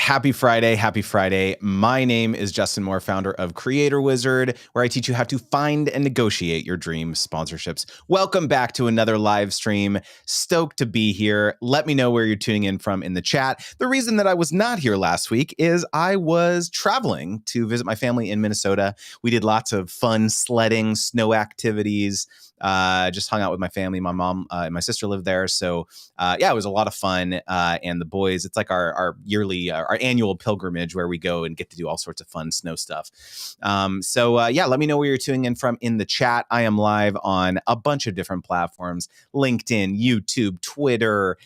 Happy Friday. Happy Friday. My name is Justin Moore, founder of Creator Wizard, where I teach you how to find and negotiate your dream sponsorships. Welcome back to another live stream. Stoked to be here. Let me know where you're tuning in from in the chat. The reason that I was not here last week is I was traveling to visit my family in Minnesota. We did lots of fun sledding, snow activities. Just hung out with my family. My mom and my sister live there. So yeah, it was a lot of fun. And the boys, it's like our yearly, our annual pilgrimage where we go and get to do all sorts of fun snow stuff. So yeah, let me know where you're tuning in from in the chat. I am live on a bunch of different platforms: LinkedIn, YouTube, Twitter,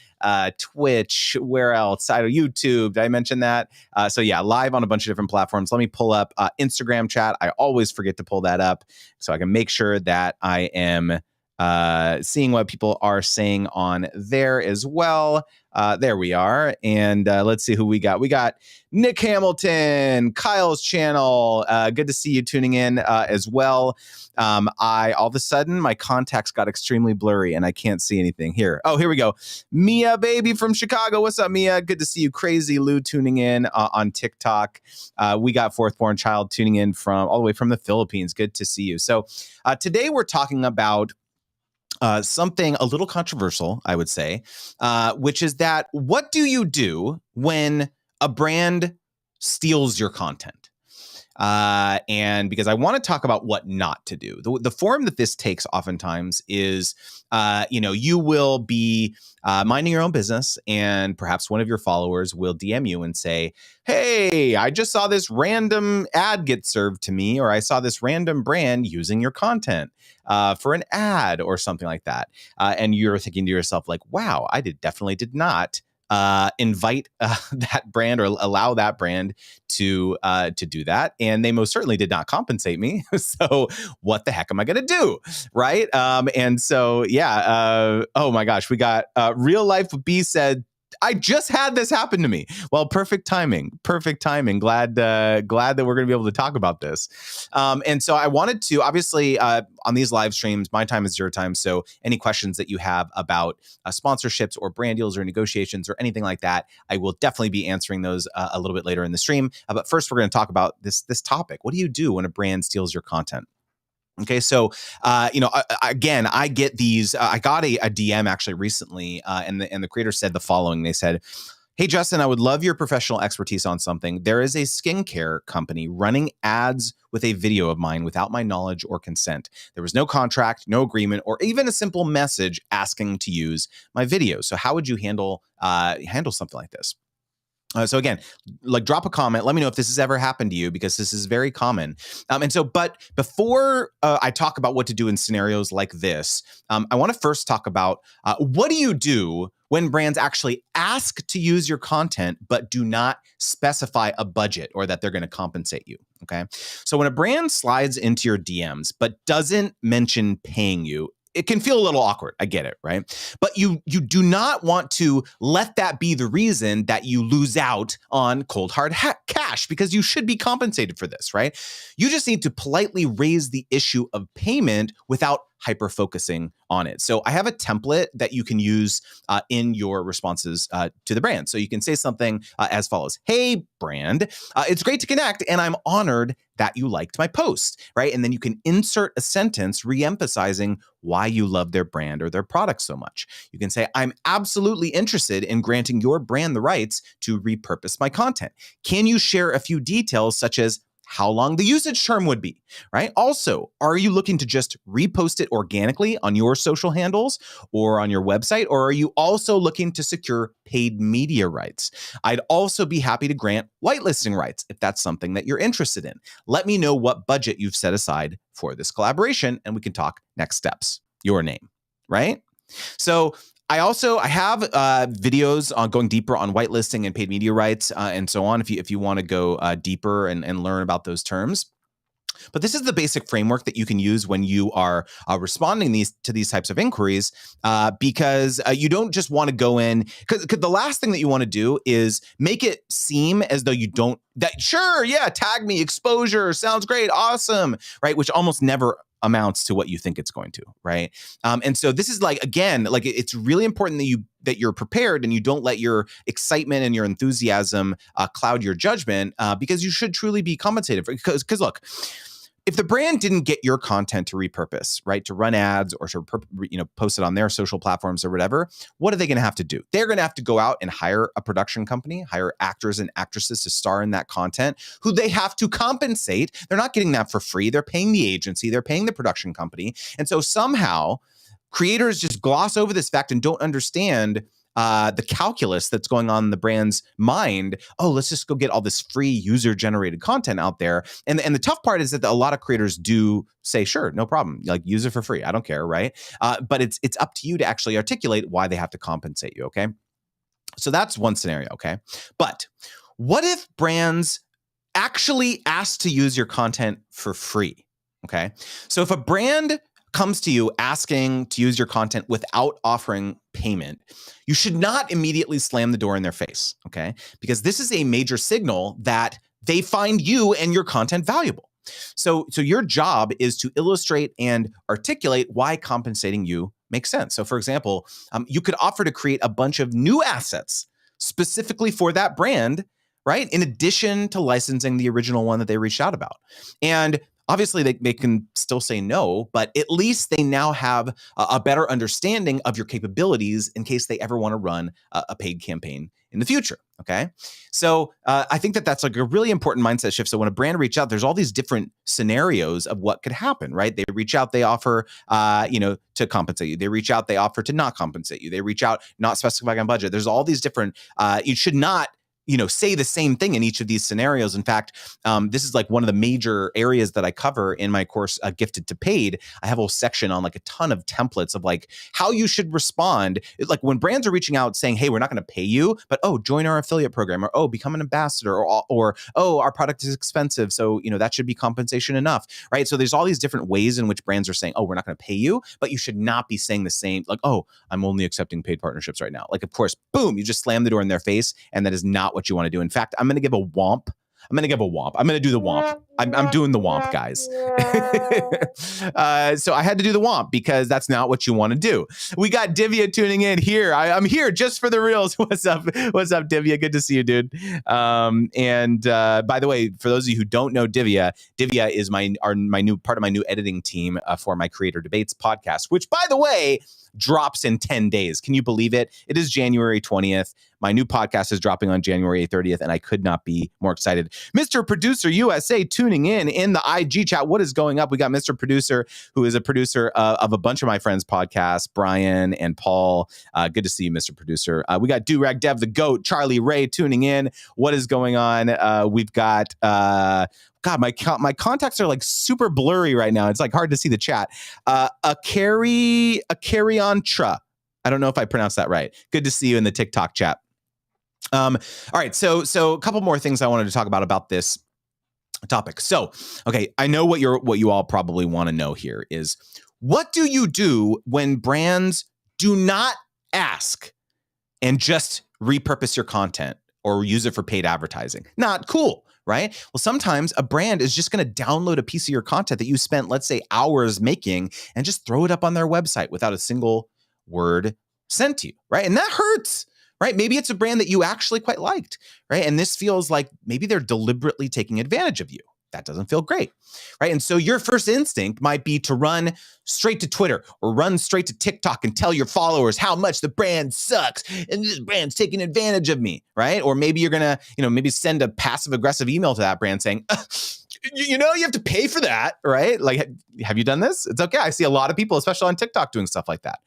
Twitch, where else? I know YouTube. Did I mention that? So yeah, live on a bunch of different platforms. Let me pull up Instagram chat. I always forget to pull that up so I can make sure that I am seeing what people are saying on there as well. There we are. And let's see who we got. We got Nick Hamilton, Kyle's channel. Good to see you tuning in as well. All of a sudden, my contacts got extremely blurry and I can't see anything here. Oh, here we go. Mia Baby from Chicago. What's up, Mia? Good to see you. Crazy Lou tuning in on TikTok. We got Fourth Born Child tuning in from all the way from the Philippines. Good to see you. So today we're talking about something a little controversial, I would say, which is that what do you do when a brand steals your content? And because I want to talk about what not to do. The form that this takes oftentimes is, you will be minding your own business and perhaps one of your followers will DM you and say, hey, I just saw this random ad get served to me, or I saw this random brand using your content for an ad or something like that. And you're thinking to yourself like, wow, I definitely did not invite that brand or allow that brand to do that, and they most certainly did not compensate me. So what the heck am I going to do, right? And so yeah. Oh my gosh, we got Real Life B said, I just had this happen to me. Well, perfect timing. Perfect timing. Glad that we're going to be able to talk about this. And so I wanted to, obviously, on these live streams, my time is your time. So any questions that you have about sponsorships or brand deals or negotiations or anything like that, I will definitely be answering those a little bit later in the stream. But first, we're going to talk about this topic. What do you do when a brand steals your content? Okay, so again, I get these. I got a DM actually recently, and the creator said the following. They said, "Hey Justin, I would love your professional expertise on something. There is a skincare company running ads with a video of mine without my knowledge or consent. There was no contract, no agreement, or even a simple message asking to use my video. So how would you handle something like this?" So again, like drop a comment. Let me know if this has ever happened to you, because this is very common. But before I talk about what to do in scenarios like this, I want to first talk about what do you do when brands actually ask to use your content, but do not specify a budget or that they're going to compensate you. Okay. So when a brand slides into your DMs, but doesn't mention paying you, it can feel a little awkward. I get it, right? But you do not want to let that be the reason that you lose out on cold hard cash, because you should be compensated for this, right? You just need to politely raise the issue of payment without hyper focusing on it. So I have a template that you can use in your responses to the brand. So you can say something as follows: "Hey brand, it's great to connect and I'm honored that you liked my post," right? And then you can insert a sentence re-emphasizing why you love their brand or their product so much. You can say, "I'm absolutely interested in granting your brand the rights to repurpose my content. Can you share a few details such as how long the usage term would be," right? Also, are you looking to just repost it organically on your social handles or on your website? Or are you also looking to secure paid media rights? I'd also be happy to grant whitelisting rights if that's something that you're interested in. Let me know what budget you've set aside for this collaboration and we can talk next steps. Your name, right? So I have videos on going deeper on whitelisting and paid media rights and so on if you want to go deeper and learn about those terms. But this is the basic framework that you can use when you are responding to these types of inquiries, because you don't just want to go in, because the last thing that you want to do is make it seem as though sure, yeah, tag me, exposure, sounds great, awesome, right? Which almost never amounts to what you think it's going to, right? And so this is like, again, like it's really important that you're prepared and you don't let your excitement and your enthusiasm cloud your judgment, because you should truly be compensated for. Because look, if the brand didn't get your content to repurpose, right, to run ads or to post it on their social platforms or whatever, what are they going to have to do? They're going to have to go out and hire a production company, hire actors and actresses to star in that content, who they have to compensate. They're not getting that for free. They're paying the agency. They're paying the production company. And so somehow creators just gloss over this fact and don't understand the calculus that's going on in the brand's mind. Oh, let's just go get all this free user-generated content out there. And the tough part is that a lot of creators do say, sure, no problem, like use it for free. I don't care, right? But it's up to you to actually articulate why they have to compensate you, okay? So that's one scenario, okay? But what if brands actually ask to use your content for free, okay? So if a brand comes to you asking to use your content without offering payment, you should not immediately slam the door in their face, okay? Because this is a major signal that they find you and your content valuable. So your job is to illustrate and articulate why compensating you makes sense. So for example, you could offer to create a bunch of new assets specifically for that brand, right? In addition to licensing the original one that they reached out about. And obviously, they can still say no, but at least they now have a better understanding of your capabilities in case they ever want to run a paid campaign in the future, okay? So I think that's like a really important mindset shift. So when a brand reaches out, there's all these different scenarios of what could happen, right? They reach out, they offer, to compensate you. They reach out, they offer to not compensate you. They reach out, not specifying on budget. There's all these different, you should not say the same thing in each of these scenarios. In fact, this is like one of the major areas that I cover in my course, Gifted to Paid. I have a whole section on like a ton of templates of like how you should respond. Like when brands are reaching out saying, hey, we're not going to pay you, but oh, join our affiliate program, or oh, become an ambassador, or oh, our product is expensive, so that should be compensation enough, right? So there's all these different ways in which brands are saying, oh, we're not going to pay you, but you should not be saying the same, like, oh, I'm only accepting paid partnerships right now. Like, of course, boom, you just slam the door in their face, and that is not what you want to do. In fact, I'm going to give a womp. I'm going to do the womp. I'm doing the womp, guys. So I had to do the womp because that's not what you want to do. We got Divya tuning in here. I'm here just for the reels. What's up? What's up, Divya? Good to see you, dude. And by the way, for those of you who don't know Divya is my new part of my new editing team for my Creator Debates podcast, which, by the way, drops in 10 days. Can you believe it? It is January 20th. My new podcast is dropping on January 30th, and I could not be more excited. Mr. Producer USA tuning in the IG chat. What is going up? We got Mr. Producer, who is a producer of a bunch of my friends' podcasts, Brian and Paul. Good to see you, Mr. Producer. We got Durag Dev, the GOAT, Charlie Ray tuning in. What is going on? We've got... God, my contacts are like super blurry right now. It's like hard to see the chat. A carry-on-tra. I don't know if I pronounced that right. Good to see you in the TikTok chat. All right, so a couple more things I wanted to talk about this topic. So, okay, I know what you all probably want to know here is, what do you do when brands do not ask and just repurpose your content or use it for paid advertising? Not cool, right? Well, sometimes a brand is just going to download a piece of your content that you spent, let's say, hours making and just throw it up on their website without a single word sent to you, right? And that hurts, right? Maybe it's a brand that you actually quite liked, right? And this feels like maybe they're deliberately taking advantage of you. That doesn't feel great, right? And so your first instinct might be to run straight to Twitter or run straight to TikTok and tell your followers how much the brand sucks and this brand's taking advantage of me, right? Or maybe you're gonna, maybe send a passive aggressive email to that brand saying, you have to pay for that, right? Like, have you done this? It's okay. I see a lot of people, especially on TikTok, doing stuff like that,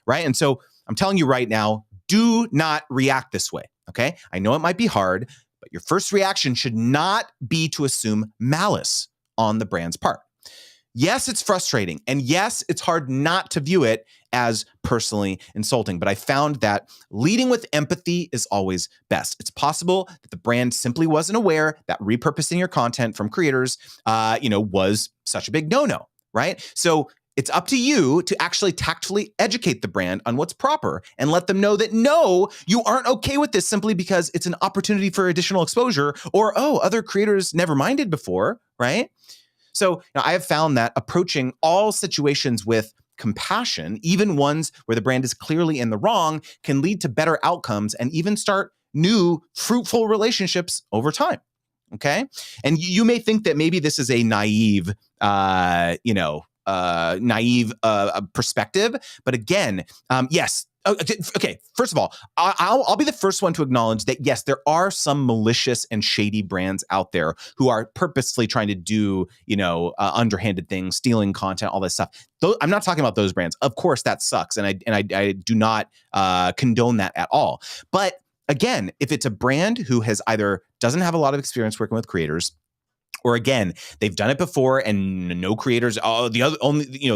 right? And so I'm telling you right now, do not react this way, okay? I know it might be hard, but your first reaction should not be to assume malice on the brand's part. Yes, it's frustrating. And yes, it's hard not to view it as personally insulting. But I found that leading with empathy is always best. It's possible that the brand simply wasn't aware that repurposing your content from creators, was such a big no-no, right? So it's up to you to actually tactfully educate the brand on what's proper and let them know that, no, you aren't okay with this simply because it's an opportunity for additional exposure, or, oh, other creators never minded before, right? So I have found that approaching all situations with compassion, even ones where the brand is clearly in the wrong, can lead to better outcomes and even start new fruitful relationships over time. Okay. And you may think that maybe this is a naive, perspective. But again, yes. Okay. First of all, I'll be the first one to acknowledge that, yes, there are some malicious and shady brands out there who are purposefully trying to do, underhanded things, stealing content, all this stuff. I'm not talking about those brands. Of course, that sucks. And I do not condone that at all. But again, if it's a brand who has either doesn't have a lot of experience working with creators, or again, they've done it before and no creators,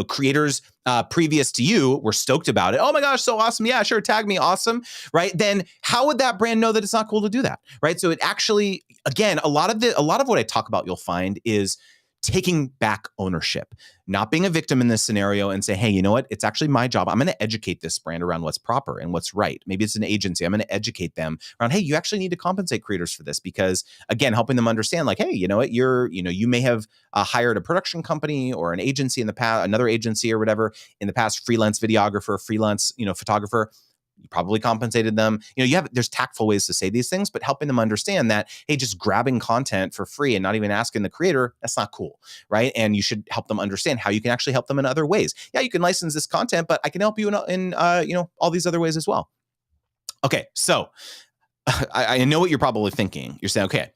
creators previous to you were stoked about it. Oh my gosh, so awesome. Yeah, sure. Tag me. Awesome. Right. Then how would that brand know that it's not cool to do that? Right. So it actually, again, a lot of what I talk about, you'll find is taking back ownership, not being a victim in this scenario and say, hey, you know what? It's actually my job. I'm going to educate this brand around what's proper and what's right. Maybe it's an agency. I'm going to educate them around, hey, you actually need to compensate creators for this because, again, helping them understand like, hey, you know what? You may have hired a production company or an agency in the past, another agency or whatever in the past, freelance videographer, freelance, photographer. You probably compensated them. There's tactful ways to say these things, but helping them understand that, hey, just grabbing content for free and not even asking the creator, that's not cool, right? And you should help them understand how you can actually help them in other ways. Yeah, you can license this content, but I can help you in all these other ways as well. Okay, so I know what you're probably thinking. You're saying, okay,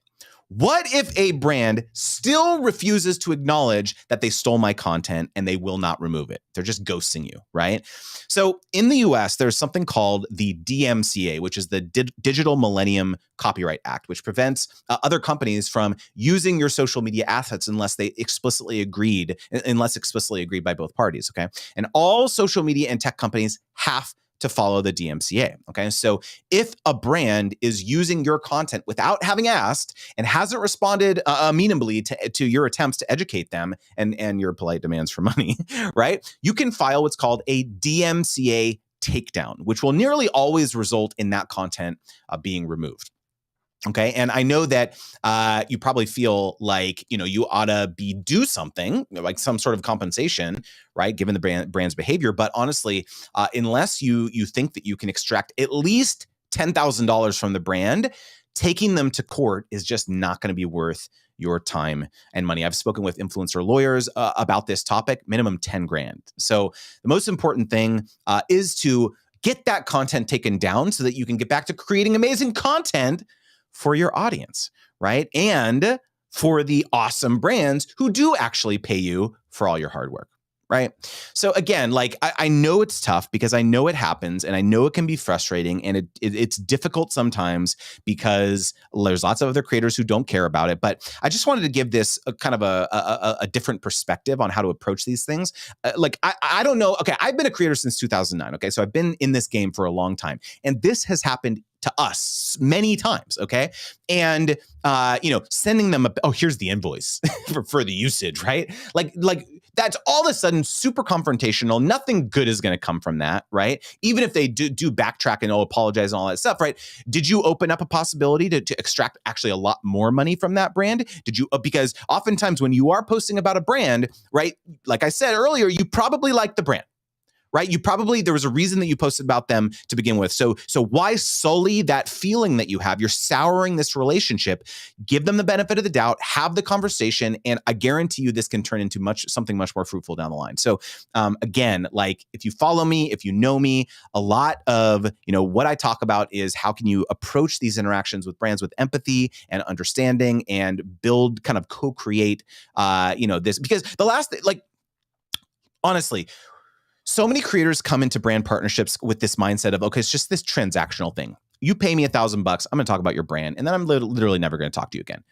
what if a brand still refuses to acknowledge that they stole my content and they will not remove it? They're just ghosting you, right? So in the US, there's something called the DMCA, which is the Digital Millennium Copyright Act, which prevents other companies from using your social media assets unless explicitly agreed by both parties, okay? And all social media and tech companies have to follow the DMCA. Okay. So if a brand is using your content without having asked and hasn't responded amenably to your attempts to educate them and your polite demands for money, right? You can file what's called a DMCA takedown, which will nearly always result in that content being removed. Okay. And I know that you probably feel like, you ought to do something like some sort of compensation, right? Given the brand's behavior. But honestly, unless you think that you can extract at least $10,000 from the brand, taking them to court is just not going to be worth your time and money. I've spoken with influencer lawyers about this topic, minimum 10 grand. So the most important thing is to get that content taken down so that you can get back to creating amazing content for your audience, right? And for the awesome brands who do actually pay you for all your hard work, right? So again, like I know it's tough because I know it happens and I know it can be frustrating and it's difficult sometimes because there's lots of other creators who don't care about it. But I just wanted to give this kind of a different perspective on how to approach these things. I don't know. Okay, I've been a creator since 2009. Okay, so I've been in this game for a long time, and this has happened to us many times, okay? And, sending them here's the invoice for the usage, right? Like that's all of a sudden super confrontational. Nothing good is going to come from that, right? Even if they do backtrack and apologize and all that stuff, right? Did you open up a possibility to extract actually a lot more money from that brand? Did you, because oftentimes when you are posting about a brand, right? Like I said earlier, you probably like the brand. Right? There was a reason that you posted about them to begin with. So why sully that feeling that you have? You're souring this relationship. Give them the benefit of the doubt, have the conversation, and I guarantee you this can turn into something much more fruitful down the line. So again, like if you follow me, if you know me, a lot of, what I talk about is how can you approach these interactions with brands with empathy and understanding and build, kind of co-create, this, because the last, honestly, so many creators come into brand partnerships with this mindset of, okay, it's just this transactional thing. You pay me $1,000, I'm going to talk about your brand, and then I'm literally never going to talk to you again.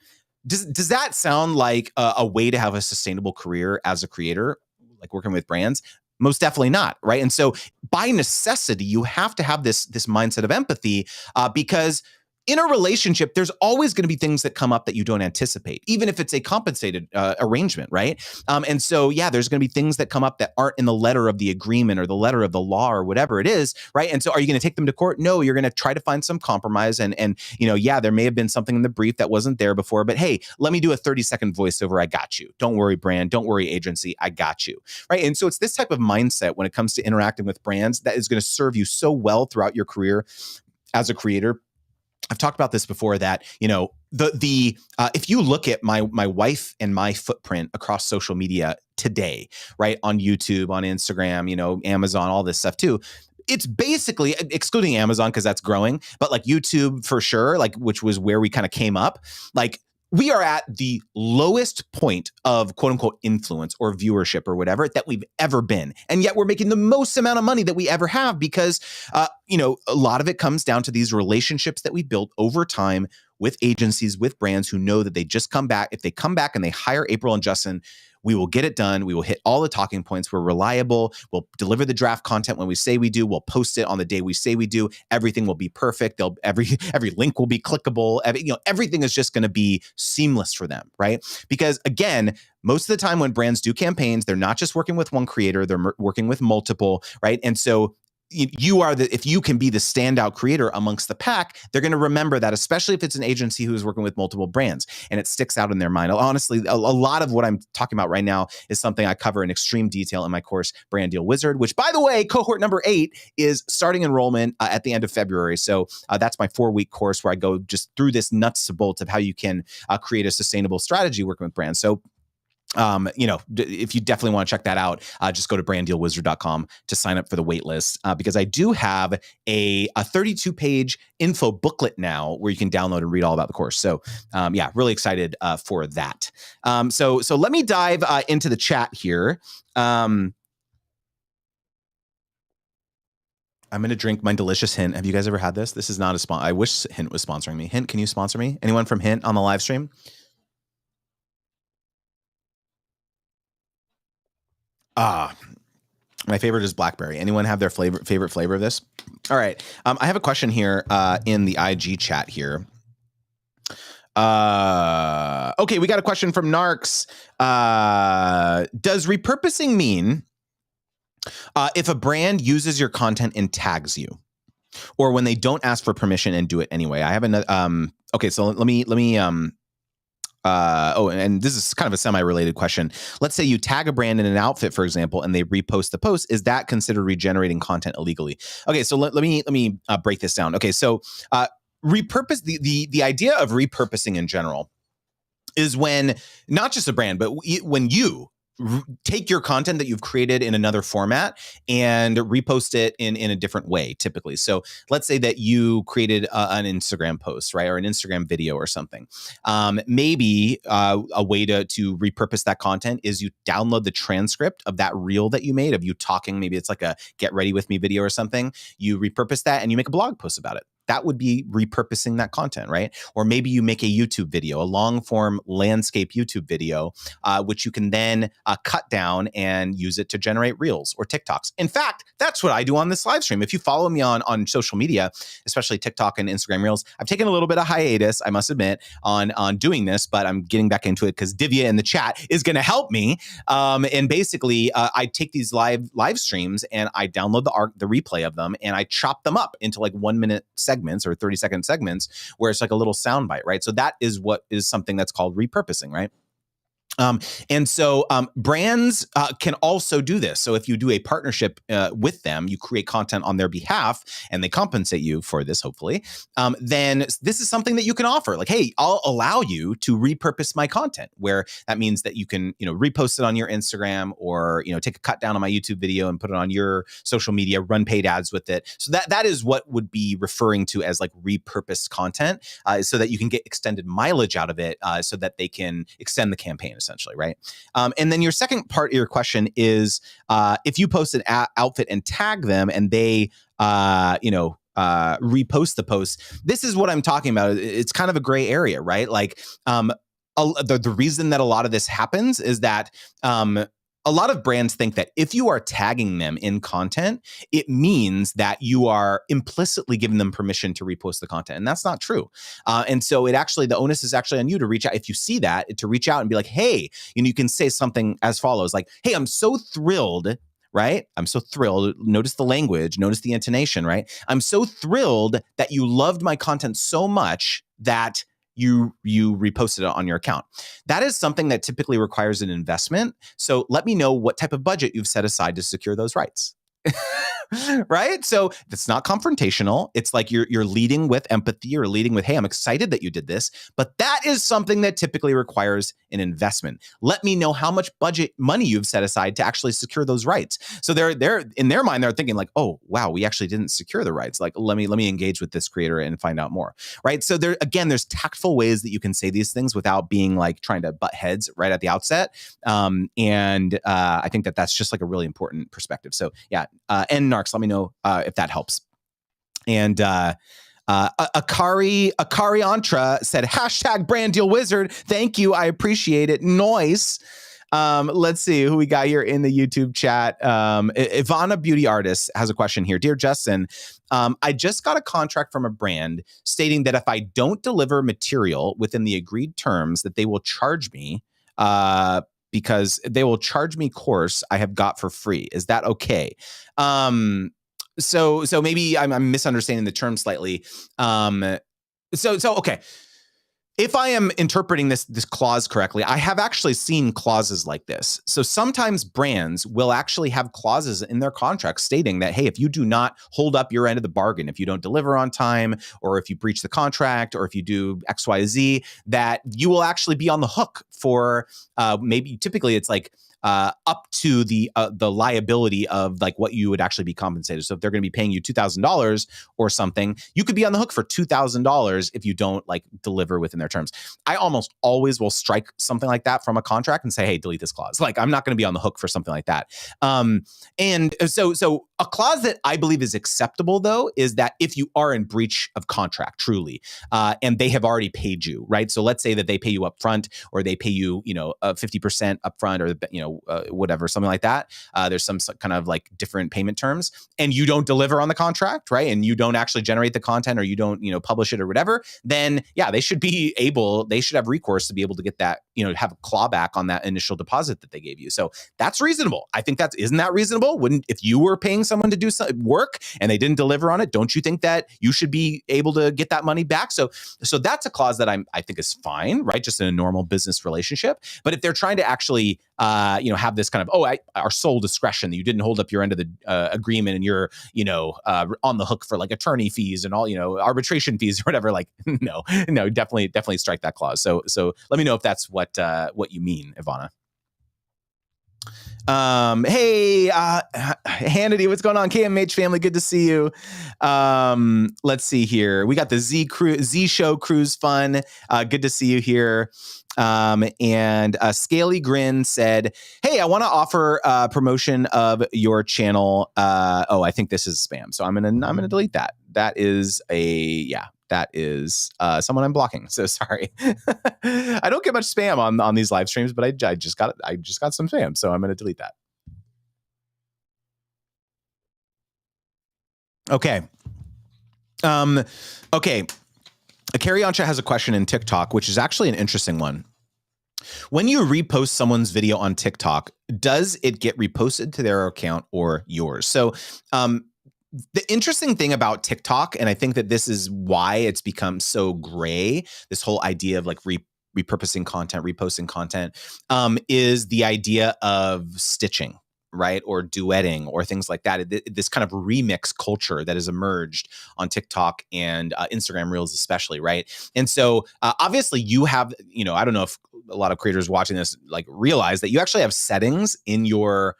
Does that sound like a way to have a sustainable career as a creator, like working with brands? Most definitely not, right? And so by necessity, you have to have this mindset of empathy because in a relationship, there's always going to be things that come up that you don't anticipate, even if it's a compensated arrangement, right? And so, yeah, there's going to be things that come up that aren't in the letter of the agreement or the letter of the law or whatever it is, right? And so, are you going to take them to court? No, you're going to try to find some compromise. And yeah, there may have been something in the brief that wasn't there before, but hey, let me do a 30-second voiceover. I got you. Don't worry, brand. Don't worry, agency. I got you, right? And so, it's this type of mindset when it comes to interacting with brands that is going to serve you so well throughout your career as a creator. I've talked about this before that, if you look at my wife and my footprint across social media today, right, on YouTube, on Instagram, Amazon, all this stuff too, it's basically, excluding Amazon because that's growing, but like YouTube for sure, like, which was where we kind of came up, like, we are at the lowest point of quote unquote influence or viewership or whatever that we've ever been. And yet we're making the most amount of money that we ever have because, a lot of it comes down to these relationships that we build over time with agencies, with brands who know that they just come back. If they come back and they hire April and Justin, we will get it done. We will hit all the talking points. We're reliable. We'll deliver the draft content when we say we do. We'll post it on the day we say we do. Everything will be perfect. Every link will be clickable. Everything is just going to be seamless for them, right? Because again, most of the time when brands do campaigns, they're not just working with one creator, they're working with multiple, right? And so if you can be the standout creator amongst the pack, they're going to remember that, especially if it's an agency who is working with multiple brands and it sticks out in their mind. Honestly, a lot of what I'm talking about right now is something I cover in extreme detail in my course, Brand Deal Wizard, which, by the way, cohort number 8 is starting enrollment at the end of February. So that's my 4-week course where I go just through this nuts to bolts of how you can create a sustainable strategy working with brands. So if you definitely want to check that out, just go to branddealwizard.com to sign up for the wait list, because I do have a 32-page info booklet now where you can download and read all about the course. So really excited for that. So let me dive into the chat here. I'm going to drink my delicious Hint. Have you guys ever had this? This is not a sponsor. I wish Hint was sponsoring me. Hint, can you sponsor me? Anyone from Hint on the live stream? My favorite is blackberry. Anyone have their favorite flavor of this? All right. I have a question here in the IG chat here. Okay, we got a question from Narcs. Does repurposing mean if a brand uses your content and tags you, or when they don't ask for permission and do it anyway? I have another. Okay, so let me. And this is kind of a semi-related question. Let's say you tag a brand in an outfit, for example, and they repost the post. Is that considered regenerating content illegally? Okay, so let me break this down. Okay, so repurpose the idea of repurposing in general is when not just a brand, but when you take your content that you've created in another format and repost it in a different way, typically. So let's say that you created an Instagram post, right? Or an Instagram video or something. Maybe a way to repurpose that content is you download the transcript of that reel that you made of you talking. Maybe it's like a get ready with me video or something. You repurpose that and you make a blog post about it. That would be repurposing that content, right? Or maybe you make a YouTube video, a long form landscape YouTube video, which you can then cut down and use it to generate reels or TikToks. In fact, that's what I do on this live stream. If you follow me on social media, especially TikTok and Instagram Reels, I've taken a little bit of hiatus, I must admit, on doing this, but I'm getting back into it because Divya in the chat is going to help me. And basically, I take these live streams and I download the replay of them and I chop them up into like 1-minute segments or 30-second segments where it's like a little soundbite, right? So that is what is something that's called repurposing, right? And so brands can also do this. So if you do a partnership with them, you create content on their behalf and they compensate you for this, hopefully, then this is something that you can offer. Like, hey, I'll allow you to repurpose my content, where that means that you can, repost it on your Instagram or, take a cut down on my YouTube video and put it on your social media, run paid ads with it. So that is what would be referring to as like repurposed content, so that you can get extended mileage out of it, so that they can extend the campaign, essentially, right? And then your second part of your question is, if you post an outfit and tag them and they, repost the post, this is what I'm talking about. It's kind of a gray area, right? Like, the reason that a lot of this happens is that, a a lot of brands think that if you are tagging them in content, it means that you are implicitly giving them permission to repost the content. And that's not true. And so the onus is actually on you to reach out. If you see that, to reach out and be like, hey, you can say something as follows, like, hey, I'm so thrilled, right? I'm so thrilled. Notice the language, notice the intonation, right? I'm so thrilled that you loved my content so much that you reposted it on your account. That is something that typically requires an investment. So let me know what type of budget you've set aside to secure those rights. Right? So it's not confrontational. It's like you're leading with empathy or leading with, hey, I'm excited that you did this, but that is something that typically requires an investment. Let me know how much budget money you've set aside to actually secure those rights. So they're in their mind, they're thinking like, oh, wow, we actually didn't secure the rights. Like, let me engage with this creator and find out more. Right? So there's tactful ways that you can say these things without being like trying to butt heads right at the outset. I think that's just like a really important perspective. So yeah, and Narcs, let me know if that helps. And Akari Antra said, hashtag brand deal wizard. Thank you. I appreciate it. Nice. Let's see who we got here in the YouTube chat. Ivana Beauty Artist has a question here. Dear Justin, I just got a contract from a brand stating that if I don't deliver material within the agreed terms, that they will charge me because they will charge me course I have got for free. Is that okay? So maybe I'm misunderstanding the term slightly. Okay. If I am interpreting this clause correctly, I have actually seen clauses like this. So sometimes brands will actually have clauses in their contracts stating that, hey, if you do not hold up your end of the bargain, if you don't deliver on time, or if you breach the contract, or if you do X, Y, Z, that you will actually be on the hook for maybe typically it's like up to the liability of like what you would actually be compensated. So if they're going to be paying you $2,000 or something, you could be on the hook for $2,000 if you don't like deliver within their terms. I almost always will strike something like that from a contract and say, hey, delete this clause. Like I'm not going to be on the hook for something like that. And so a clause that I believe is acceptable though is that if you are in breach of contract truly, and they have already paid you, right? So let's say that they pay you up front, or they pay you, 50% upfront, or whatever, something like that. There's some kind of like different payment terms, and you don't deliver on the contract, right? And you don't actually generate the content, or you don't, publish it or whatever. Then yeah, they should have recourse to be able to get that, have a clawback on that initial deposit that they gave you. So that's reasonable. I think isn't that reasonable? If you were paying someone to do some work and they didn't deliver on it, don't you think that you should be able to get that money back? So that's a clause that I think is fine, right? Just in a normal business relationship. But if they're trying to actually, have this kind of, our sole discretion that you didn't hold up your end of the agreement, and you're, on the hook for like attorney fees and all, arbitration fees or whatever. Like, no, definitely strike that clause. So let me know if that's what you mean, Ivana. Hey, Hannity, what's going on? KMH family, good to see you. Let's see here. We got the Z Show Cruise Fun. Good to see you here. And Scaly Grin said, hey, I want to offer promotion of your channel. I think this is spam. So I'm gonna delete that. That is someone I'm blocking. So sorry. I don't get much spam on these live streams, but I just got some spam. So I'm going to delete that. Okay. Okay. Carrie Ancha has a question in TikTok, which is actually an interesting one. When you repost someone's video on TikTok, does it get reposted to their account or yours? So, the interesting thing about TikTok, and I think that this is why it's become so gray, this whole idea of like repurposing content, reposting content, is the idea of stitching, right? Or duetting or things like that. This kind of remix culture that has emerged on TikTok and Instagram Reels especially, right? And so obviously you have, I don't know if a lot of creators watching this like realize that you actually have settings in your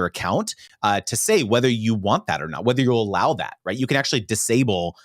account to say whether you want that or not, whether you'll allow that, right? You can actually disable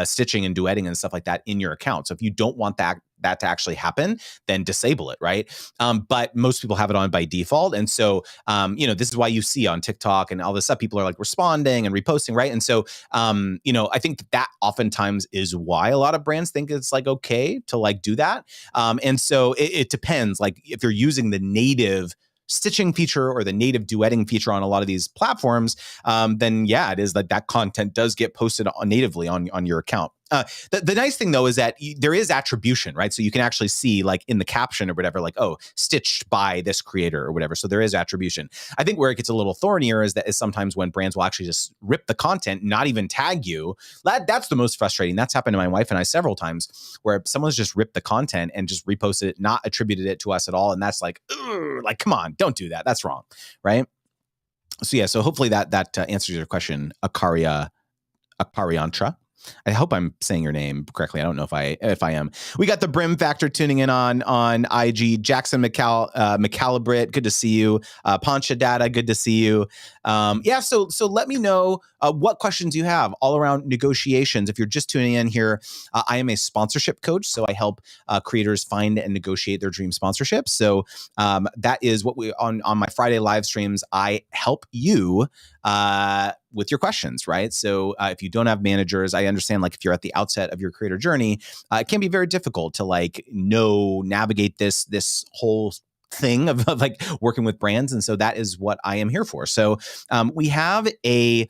stitching and duetting and stuff like that in your account. So if you don't want that to actually happen, then disable it, right? But most people have it on by default. And so, this is why you see on TikTok and all this stuff, people are like responding and reposting, right? And so, I think that oftentimes is why a lot of brands think it's like okay to like do that. And so it depends, like if you're using the native stitching feature or the native duetting feature on a lot of these platforms, then yeah, it is like that content does get posted natively on your account. The nice thing though is that there is attribution, right? So you can actually see like in the caption or whatever, like, oh, stitched by this creator or whatever. So there is attribution. I think where it gets a little thornier is sometimes when brands will actually just rip the content, not even tag you. That's the most frustrating. That's happened to my wife and I several times where someone's just ripped the content and just reposted it, not attributed it to us at all. And that's like, come on, don't do that. That's wrong, right? So yeah, so hopefully that answers your question, Akariantra. I hope I'm saying your name correctly. I don't know if I am. We got the Brim Factor tuning in on IG. Jackson McCalibrit, good to see you. Poncha Data, good to see you. So let me know what questions you have all around negotiations. If you're just tuning in here, I am a sponsorship coach, so I help creators find and negotiate their dream sponsorships. So that is what we on my Friday live streams. I help you with your questions, right? So if you don't have managers, I understand like if you're at the outset of your creator journey, it can be very difficult to like navigate this whole thing of like working with brands. And so that is what I am here for. So we have a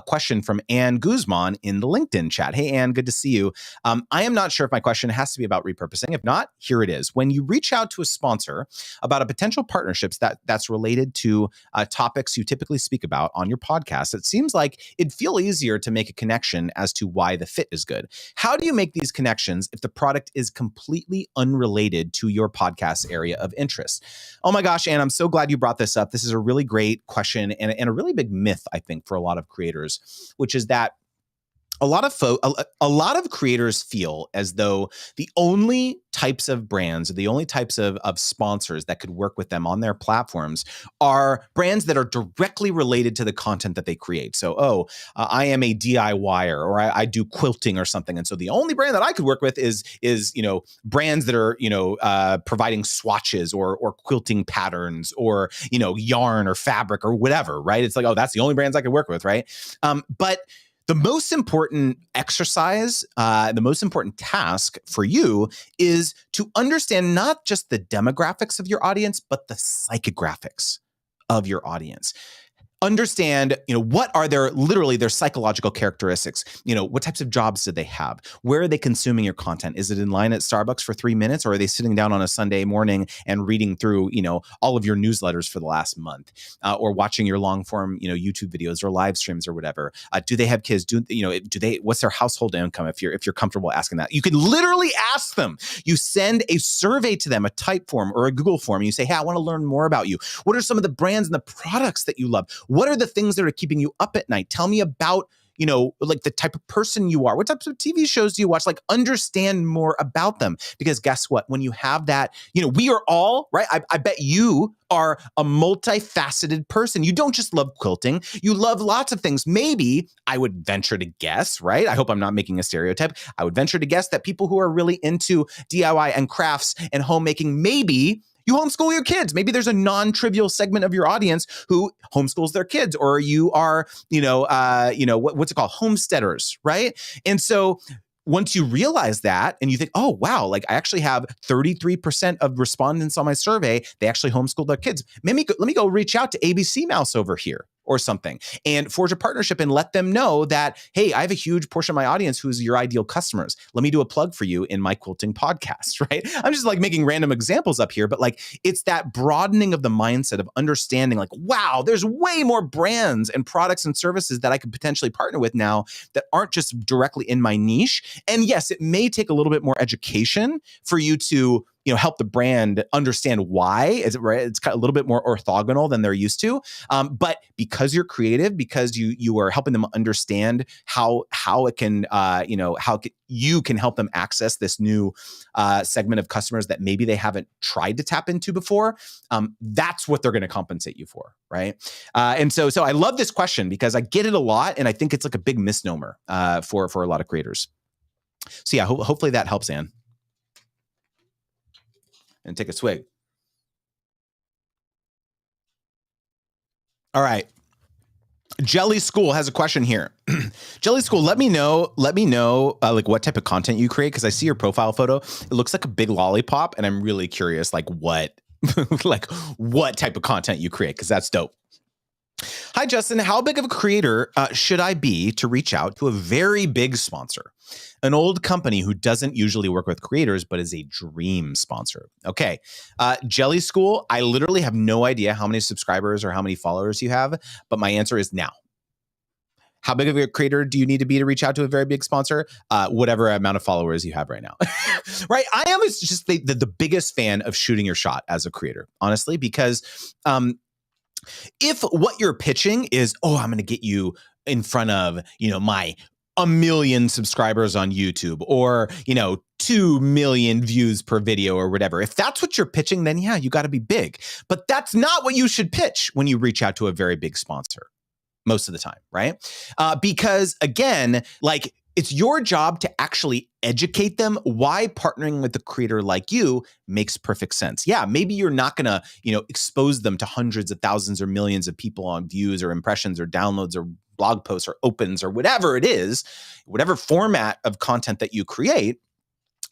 question from Ann Guzman in the LinkedIn chat. Hey, Ann, good to see you. I am not sure if my question has to be about repurposing. If not, here it is. When you reach out to a sponsor about a potential partnerships that's related to topics you typically speak about on your podcast, it seems like it'd feel easier to make a connection as to why the fit is good. How do you make these connections if the product is completely unrelated to your podcast area of interest? Oh my gosh, Ann, I'm so glad you brought this up. This is a really great question and a really big myth, I think, for a lot of creators, which is that a lot of creators feel as though the only types of brands, or the only types of sponsors that could work with them on their platforms are brands that are directly related to the content that they create. So, I am a DIYer, or I do quilting or something, and so the only brand that I could work with is brands that are providing swatches or quilting patterns or yarn or fabric or whatever, right? It's like, oh, that's the only brands I could work with, right? But the most important exercise, the most important task for you is to understand not just the demographics of your audience, but the psychographics of your audience. Understand, what are their psychological characteristics? What types of jobs do they have? Where are they consuming your content? Is it in line at Starbucks for 3 minutes, or are they sitting down on a Sunday morning and reading through, all of your newsletters for the last month, or watching your long form, YouTube videos or live streams or whatever? Do they have kids? What's their household income? If you're comfortable asking that, you can literally ask them. You send a survey to them, a type form or a Google form, and you say, hey, I want to learn more about you. What are some of the brands and the products that you love? What are the things that are keeping you up at night? Tell me about, like the type of person you are. What types of TV shows do you watch? Like, understand more about them. Because guess what? When you have that, we are all, right? I bet you are a multifaceted person. You don't just love quilting. You love lots of things. Maybe I would venture to guess, right? I hope I'm not making a stereotype. I would venture to guess that people who are really into DIY and crafts and homemaking, maybe you homeschool your kids. Maybe there's a non-trivial segment of your audience who homeschools their kids, or you are, what's it called? Homesteaders, right? And so once you realize that and you think, oh, wow, like I actually have 33% of respondents on my survey, they actually homeschool their kids. Let me go reach out to ABC Mouse over here or something and forge a partnership and let them know that, hey, I have a huge portion of my audience who's your ideal customers. Let me do a plug for you in my quilting podcast, right? I'm just like making random examples up here, but like it's that broadening of the mindset of understanding like, wow, there's way more brands and products and services that I could potentially partner with now that aren't just directly in my niche. And yes, it may take a little bit more education for you to help the brand understand why. Is it right? It's kind of a little bit more orthogonal than they're used to. But because you're creative, because you are helping them understand how it can, you can help them access this new segment of customers that maybe they haven't tried to tap into before. That's what they're going to compensate you for, right? And so I love this question because I get it a lot, and I think it's like a big misnomer for a lot of creators. So yeah, hopefully that helps, Ann. And take a swig. All right. Jelly School has a question here. Jelly School, let me know like what type of content you create, because I see your profile photo. It looks like a big lollipop, and I'm really curious like what like what type of content you create, because that's dope. Hi, Justin. How big of a creator should I be to reach out to a very big sponsor? An old company who doesn't usually work with creators, but is a dream sponsor. Okay. Jelly School, I literally have no idea how many subscribers or how many followers you have, but my answer is now. How big of a creator do you need to be to reach out to a very big sponsor? Whatever amount of followers you have right now. Right? I am just the biggest fan of shooting your shot as a creator, honestly, because if what you're pitching is, oh, I'm going to get you in front of, my 1 million subscribers on YouTube, or, 2 million views per video or whatever. If that's what you're pitching, then yeah, you got to be big. But that's not what you should pitch when you reach out to a very big sponsor most of the time, right? Because again, like, it's your job to actually educate them why partnering with a creator like you makes perfect sense. Yeah, maybe you're not going to, expose them to hundreds of thousands or millions of people on views or impressions or downloads or blog posts or opens or whatever it is, whatever format of content that you create.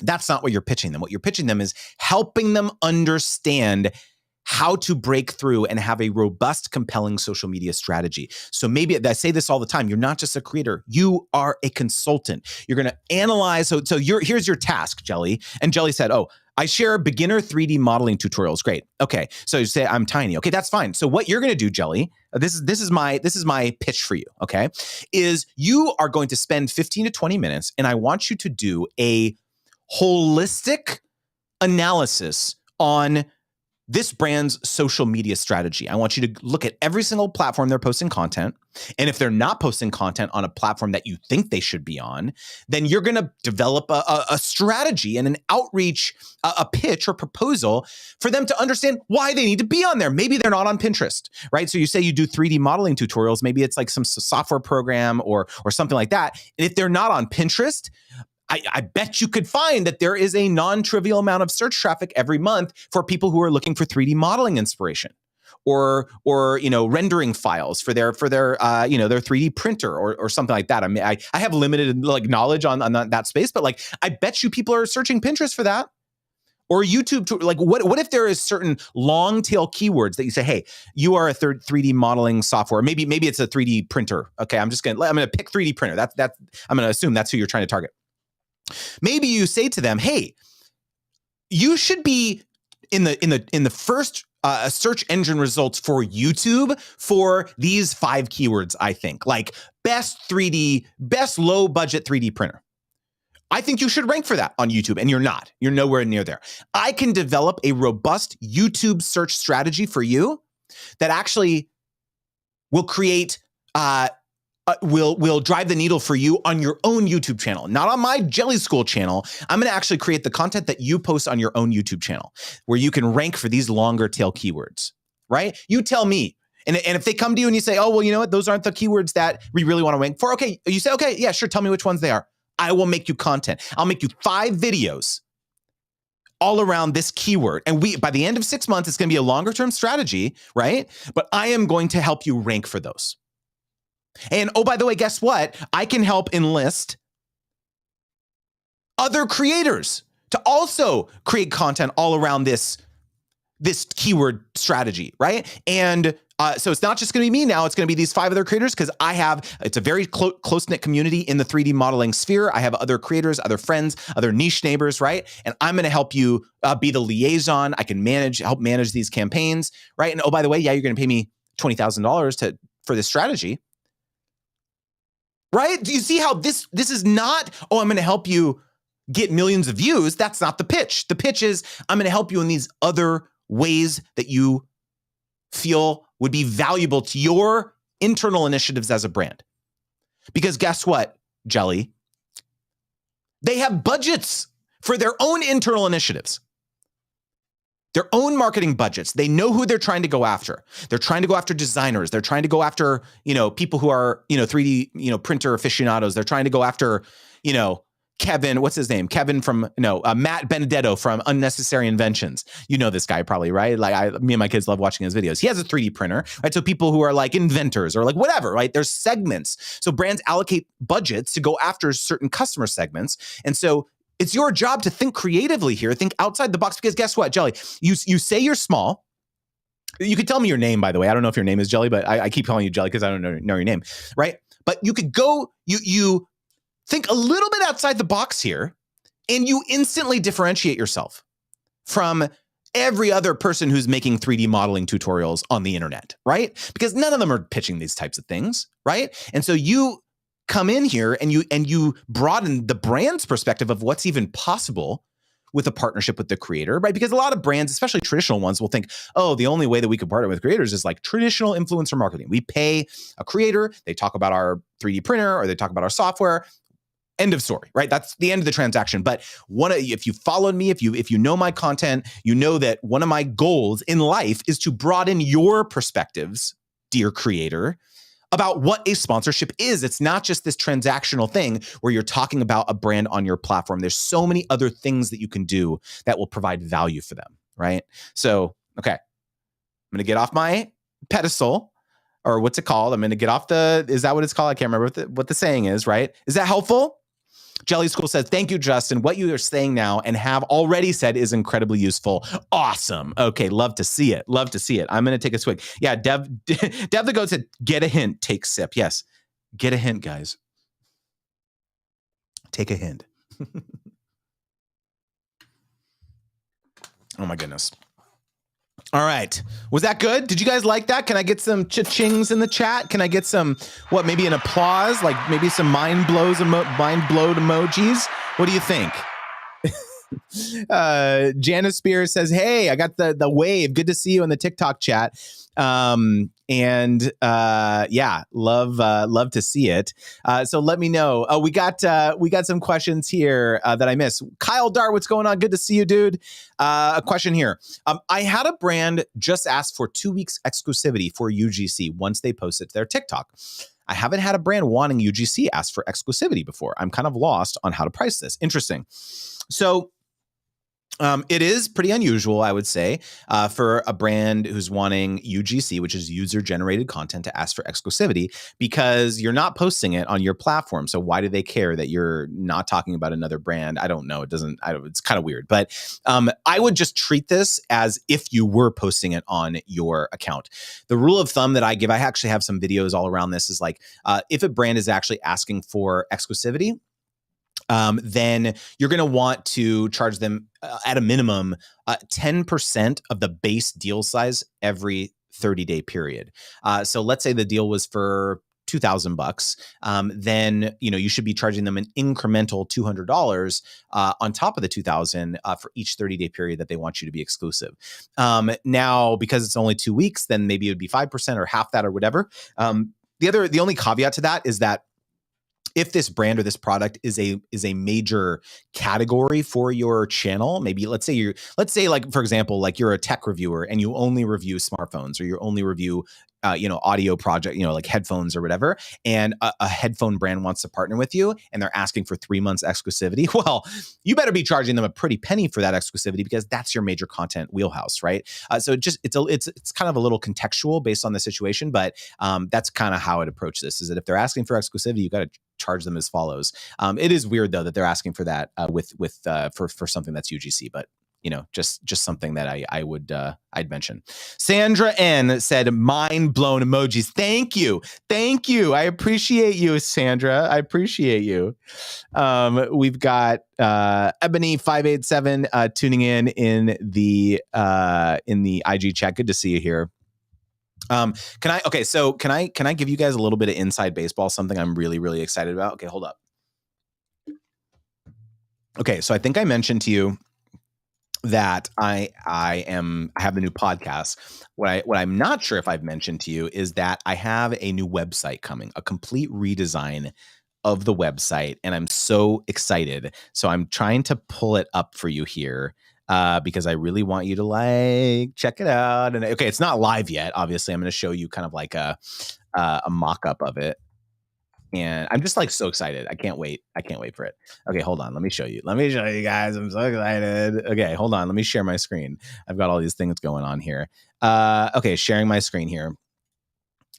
That's not what you're pitching them. What you're pitching them is helping them understand how to break through and have a robust, compelling social media strategy. So maybe, I say this all the time, you're not just a creator, you are a consultant. You're going to analyze. So here's your task, Jelly. And Jelly said, oh, I share beginner 3D modeling tutorials. Great. Okay. So you say I'm tiny. Okay, that's fine. So what you're going to do, Jelly, this is my pitch for you. Okay, is you are going to spend 15 to 20 minutes, and I want you to do a holistic analysis on this brand's social media strategy. I want you to look at every single platform they're posting content. And if they're not posting content on a platform that you think they should be on, then you're going to develop a strategy and an outreach, a pitch or proposal for them to understand why they need to be on there. Maybe they're not on Pinterest, right? So you say you do 3D modeling tutorials. Maybe it's like some software program or something like that. And if they're not on Pinterest, I bet you could find that there is a non-trivial amount of search traffic every month for people who are looking for 3D modeling inspiration, or rendering files for their 3D printer or something like that. I mean, I have limited knowledge on that space, but I bet you people are searching Pinterest for that. Or YouTube, what if there is certain long tail keywords that you say, hey, you are a 3D modeling software. Maybe it's a 3D printer. Okay, I'm gonna pick 3D printer. That's I'm gonna assume that's who you're trying to target. Maybe you say to them, hey, you should be in the first search engine results for YouTube for these 5 keywords, I think, like best low budget 3D printer. I think you should rank for that on YouTube, and you're not. You're nowhere near there. I can develop a robust YouTube search strategy for you that actually will create will drive the needle for you on your own YouTube channel, not on my Jelly School channel. I'm going to actually create the content that you post on your own YouTube channel, where you can rank for these longer tail keywords, right? You tell me. And if they come to you and you say, oh, well, you know what? Those aren't the keywords that we really want to rank for. Okay. You say, okay, yeah, sure. Tell me which ones they are. I will make you content. I'll make you 5 videos all around this keyword. And by the end of 6 months, it's going to be a longer term strategy, right? But I am going to help you rank for those. And oh, by the way, guess what? I can help enlist other creators to also create content all around this keyword strategy, right? And so it's not just going to be me now. It's going to be these 5 other creators, because it's a very close-knit community in the 3D modeling sphere. I have other creators, other friends, other niche neighbors, right? And I'm going to help you be the liaison. I can help manage these campaigns, right? And oh, by the way, yeah, you're going to pay me $20,000 for this strategy. Right? Do you see how this is not, oh, I'm going to help you get millions of views? That's not the pitch. The pitch is, I'm going to help you in these other ways that you feel would be valuable to your internal initiatives as a brand. Because guess what, Jelly? They have budgets for their own internal initiatives. Their own marketing budgets. They know who they're trying to go after. They're trying to go after designers. They're trying to go after, people who are, 3D, printer aficionados. They're trying to go after, Kevin, what's his name? Kevin from, Matt Benedetto from Unnecessary Inventions. You know this guy probably, right? Me and my kids love watching his videos. He has a 3D printer, right? So people who are like inventors or like whatever, right? There's segments. So brands allocate budgets to go after certain customer segments. And so It's your job to think creatively here, think outside the box, because guess what, Jelly? You say you're small. You could tell me your name, by the way. I don't know if your name is Jelly, but I keep calling you Jelly because I don't know your name, right? But you could go, you think a little bit outside the box here, and you instantly differentiate yourself from every other person who's making 3D modeling tutorials on the internet, right? Because none of them are pitching these types of things, right? And so you come in here and you broaden the brand's perspective of what's even possible with a partnership with the creator, right? Because a lot of brands, especially traditional ones, will think, oh, the only way that we could partner with creators is like traditional influencer marketing. We pay a creator, they talk about our 3D printer or they talk about our software. End of story, right? That's the end of the transaction. But if you followed me, if you know my content, you know that one of my goals in life is to broaden your perspectives, dear creator, about what a sponsorship is. It's not just this transactional thing where you're talking about a brand on your platform. There's so many other things that you can do that will provide value for them, right? So, okay, I'm going to get off my pedestal, or what's it called? I'm going to get off is that what it's called? I can't remember what the saying is, right? Is that helpful? Jelly School says, thank you, Justin. What you are saying now and have already said is incredibly useful. Awesome. Okay, love to see it. Love to see it. I'm going to take a swig. Yeah, Dev the Goat said, get a hint, take sip. Yes, get a hint, guys. Take a hint. Oh, my goodness. All right. Was that good? Did you guys like that? Can I get some cha-chings in the chat? Can I get some, maybe an applause? Like maybe some mind blowed emojis? What do you think? Janice Spears says, hey, I got the wave. Good to see you in the TikTok chat. Yeah, love to see it. So let me know. We got some questions here that I missed. Kyle Dart, what's going on? Good to see you, dude. A question here. I had a brand just ask for 2 weeks exclusivity for UGC once they post it to their TikTok. I haven't had a brand wanting UGC ask for exclusivity before. I'm kind of lost on how to price this. Interesting. So it is pretty unusual, I would say, for a brand who's wanting UGC, which is user-generated content, to ask for exclusivity because you're not posting it on your platform. So why do they care that you're not talking about another brand? I don't know. It's kind of weird. But I would just treat this as if you were posting it on your account. The rule of thumb that I give, I actually have some videos all around this, is like if a brand is actually asking for exclusivity, then you're going to want to charge them at a minimum 10% of the base deal size every 30-day period. So let's say the deal was for $2,000, then you should be charging them an incremental $200 on top of the $2,000 for each 30-day period that they want you to be exclusive. Now, because it's only 2 weeks, then maybe it would be 5% or half that or whatever. The only caveat to that is that if this brand or this product is a major category for your channel, maybe let's say like, for example, like you're a tech reviewer and you only review smartphones, or you only review audio project, like headphones or whatever, and a headphone brand wants to partner with you and they're asking for 3 months exclusivity. Well, you better be charging them a pretty penny for that exclusivity because that's your major content wheelhouse, right? So it's kind of a little contextual based on the situation, but that's kind of how I'd approach this, is that if they're asking for exclusivity, you got to charge them as follows. It is weird though that they're asking for that for something that's UGC, but just something that I'd mention. Sandra N said, mind blown emojis. Thank you. I appreciate you, Sandra. I appreciate you. We've got Ebony 587 tuning in the IG chat. Good to see you here. Can I give you guys a little bit of inside baseball, something I'm really, really excited about? Okay, hold up. Okay, so I think I mentioned to you that I have a new podcast. What I'm not sure if I've mentioned to you is that I have a new website coming, a complete redesign of the website, and I'm so excited. So I'm trying to pull it up for you here. Because I really want you to check it out. And okay, it's not live yet. Obviously, I'm going to show you kind of like a mock-up of it. And I'm just so excited. I can't wait for it. Okay, hold on. Let me show you guys. I'm so excited. Okay, hold on. Let me share my screen. I've got all these things going on here. Okay, sharing my screen here.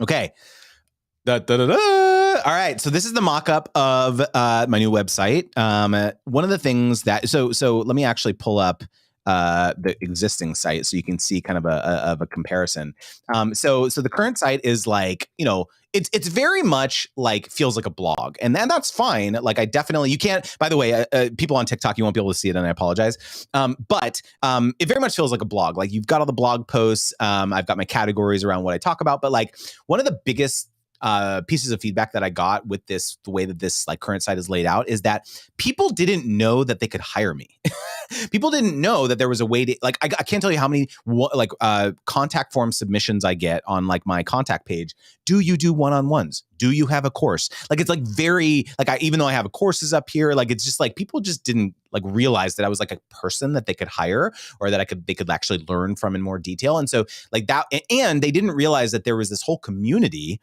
Okay. All right. So this is the mock-up of my new website. One of the things that so let me actually pull up the existing site so you can see kind of a comparison. So the current site is like, it's very much like feels like a blog, and that's fine. Like I definitely, you can't, by the way, people on TikTok, you won't be able to see it, and I apologize. But it very much feels like a blog. Like you've got all the blog posts. I've got my categories around what I talk about, but like one of the biggest pieces of feedback that I got with the way that this like current site is laid out is that people didn't know that they could hire me. People didn't know that there was a way to like, I can't tell you how many contact form submissions I get on like my contact page. Do you do one-on-ones? Do you have a course? Like, it's like very, like even though I have courses up here, like, it's just like, people just didn't like realize that I was like a person that they could hire or that they could actually learn from in more detail. And so like that, and they didn't realize that there was this whole community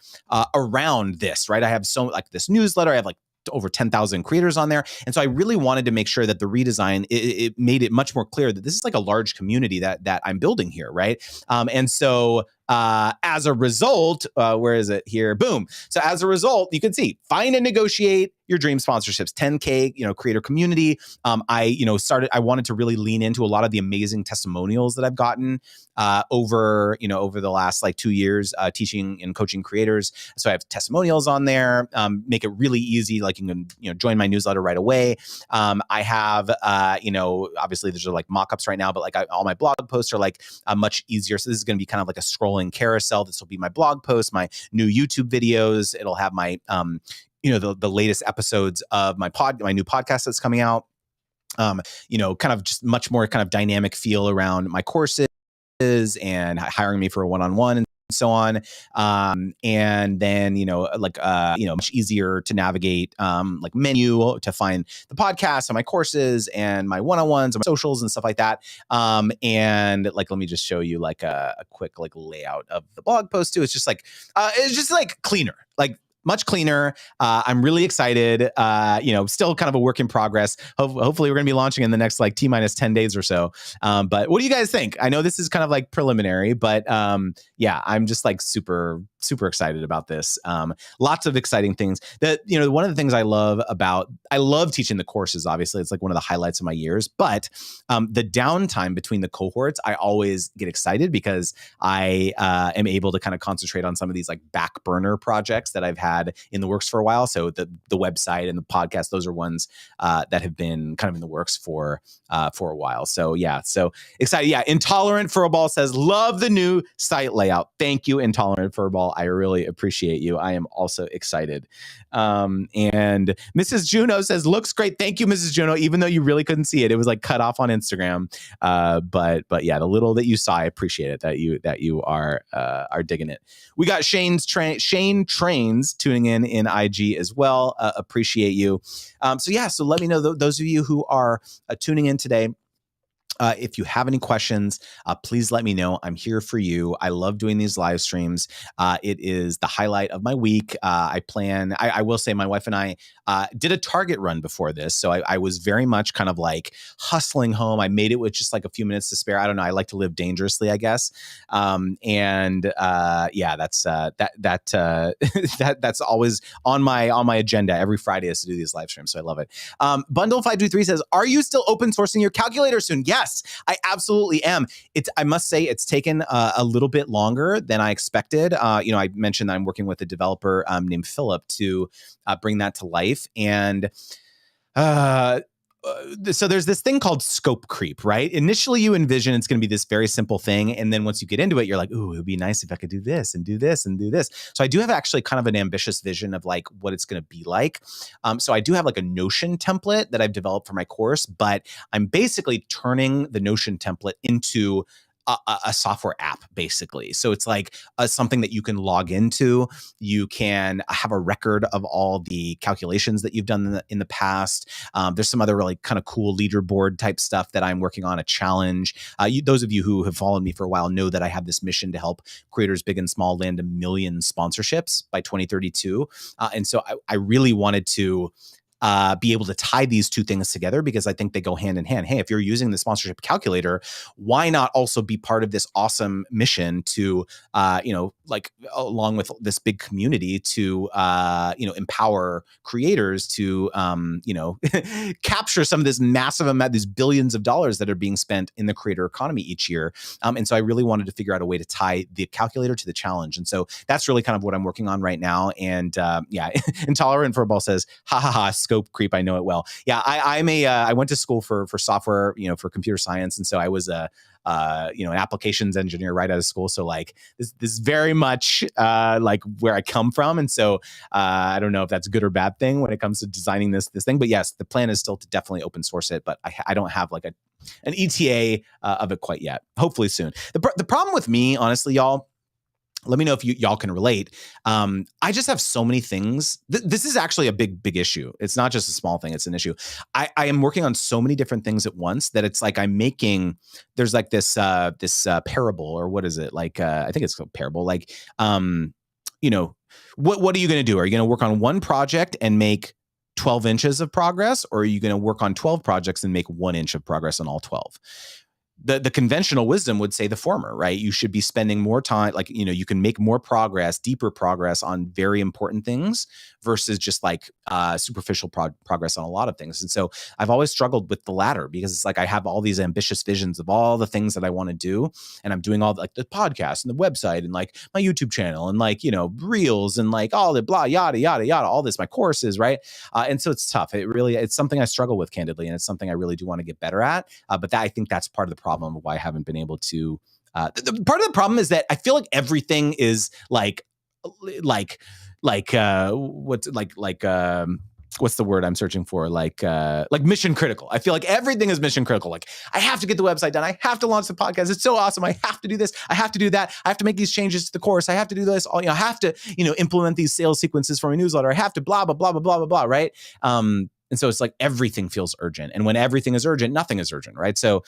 around this, right? I have like this newsletter, I have like over 10,000 creators on there. And so I really wanted to make sure that the redesign, it made it much more clear that this is like a large community that I'm building here, right? And so as a result, where is it here? Boom. So as a result, you can see, find and negotiate your dream sponsorships, 10K, creator community. I wanted to really lean into a lot of the amazing testimonials that I've gotten over the last like 2 years teaching and coaching creators. So I have testimonials on there, make it really easy. Like you can, join my newsletter right away. I have, obviously there's like mock-ups right now, but like all my blog posts are like much easier. So this is going to be kind of like a scrolling carousel. This will be my blog posts, my new YouTube videos. It'll have my, the latest episodes of my new podcast that's coming out. Kind of just much more kind of dynamic feel around my courses and hiring me for a one-on-one and so on. And then, much easier to navigate, like menu to find the podcast and my courses and my one-on-ones and my socials and stuff like that. And like, let me just show you like a quick like layout of the blog post too. It's just like cleaner, like much cleaner. I'm really excited. Still kind of a work in progress. Hopefully we're going to be launching in the next like T-minus 10 days or so. But what do you guys think? I know this is kind of like preliminary, but yeah, I'm just like super, super excited about this. Lots of exciting things that, one of the things I love teaching the courses, obviously it's like one of the highlights of my years, but the downtime between the cohorts, I always get excited because I am able to kind of concentrate on some of these like back burner projects that I've had in the works for a while. So the website and the podcast, those are ones that have been kind of in the works for a while. So yeah, so excited. Yeah, Intolerant Furball says, love the new site layout. Thank you, Intolerant Furball. I really appreciate you. I am also excited. And Mrs. Juno says, looks great. Thank you, Mrs. Juno. Even though you really couldn't see it, it was like cut off on Instagram. But yeah, the little that you saw, I appreciate it that you are digging it. We got Shane Trains tuning in IG as well. Appreciate you. So let me know, those of you who are tuning in today. If you have any questions, please let me know. I'm here for you. I love doing these live streams. It is the highlight of my week. I will say my wife and I did a Target run before this. So I was very much kind of like hustling home. I made it with just like a few minutes to spare. I don't know. I like to live dangerously, I guess. That's always on my agenda every Friday is to do these live streams. So I love it. Bundle523 says, are you still open sourcing your calculator soon? Yes, I absolutely am. I must say it's taken a little bit longer than I expected. I mentioned that I'm working with a developer named Philip to bring that to life. And so there's this thing called scope creep, right? Initially, you envision it's going to be this very simple thing. And then once you get into it, you're like, ooh, it would be nice if I could do this and do this and do this. So I do have actually kind of an ambitious vision of like what it's going to be like. So I do have like a Notion template that I've developed for my course, but I'm basically turning the Notion template into a software app, basically. So it's like something that you can log into. You can have a record of all the calculations that you've done in the past. There's some other really kind of cool leaderboard type stuff that I'm working on, a challenge. Those of you who have followed me for a while know that I have this mission to help creators big and small land 1 million sponsorships by 2032. And so I really wanted to be able to tie these two things together because I think they go hand in hand. Hey, if you're using the sponsorship calculator, why not also be part of this awesome mission to, like along with this big community to empower creators to capture some of this massive amount, these billions of dollars that are being spent in the creator economy each year. And so I really wanted to figure out a way to tie the calculator to the challenge. And so that's really kind of what I'm working on right now. And Intolerant Furball says, ha ha ha, scope creep. I know it well. Yeah, I went to school for software, for computer science. And so I was an applications engineer right out of school. So like this is very much like where I come from. And so I don't know if that's a good or bad thing when it comes to designing this thing. But yes, the plan is still to definitely open source it. But I don't have like an ETA of it quite yet. Hopefully soon. The problem with me, honestly, y'all, let me know if y'all can relate. I just have so many things. This is actually a big issue. It's not just a small thing. It's an issue. I am working on so many different things at once that it's like there's like this parable, or what is it? Like, I think it's called parable. Like, what are you going to do? Are you going to work on one project and make 12 inches of progress? Or are you going to work on 12 projects and make 1 inch of progress on all 12? The conventional wisdom would say the former, right? You should be spending more time, like, you can make more progress, deeper progress on very important things versus just like superficial progress on a lot of things. And so I've always struggled with the latter, because it's like I have all these ambitious visions of all the things that I want to do. And I'm doing all like the podcast and the website and like my YouTube channel and like, reels and like all the blah, yada, yada, yada, all this, my courses, right? And so it's tough. It's something I struggle with, candidly. And it's something I really do want to get better at. But I think that's part of the problem of why I haven't been able to. Part of the problem is that I feel like everything is what's the word I'm searching for? Like mission critical. I feel like everything is mission critical. Like I have to get the website done. I have to launch the podcast. It's so awesome. I have to do this. I have to do that. I have to make these changes to the course. I have to do this. I have to, implement these sales sequences for my newsletter. I have to blah, blah, blah, blah, blah, blah, blah. Right. And so it's like everything feels urgent. And when everything is urgent, nothing is urgent. Right. So,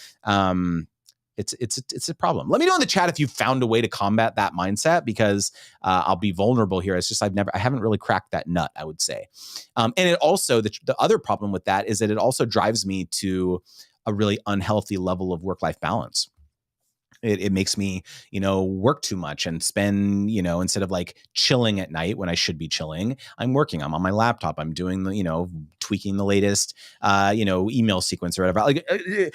it's a problem. Let me know in the chat if you found a way to combat that mindset, because I'll be vulnerable here. It's just I haven't really cracked that nut, I would say. And it also, the other problem with that is that it also drives me to a really unhealthy level of work-life balance. It makes me, work too much and spend, instead of like chilling at night when I should be chilling, I'm working. I'm on my laptop. I'm doing the, tweaking the latest, email sequence or whatever. Like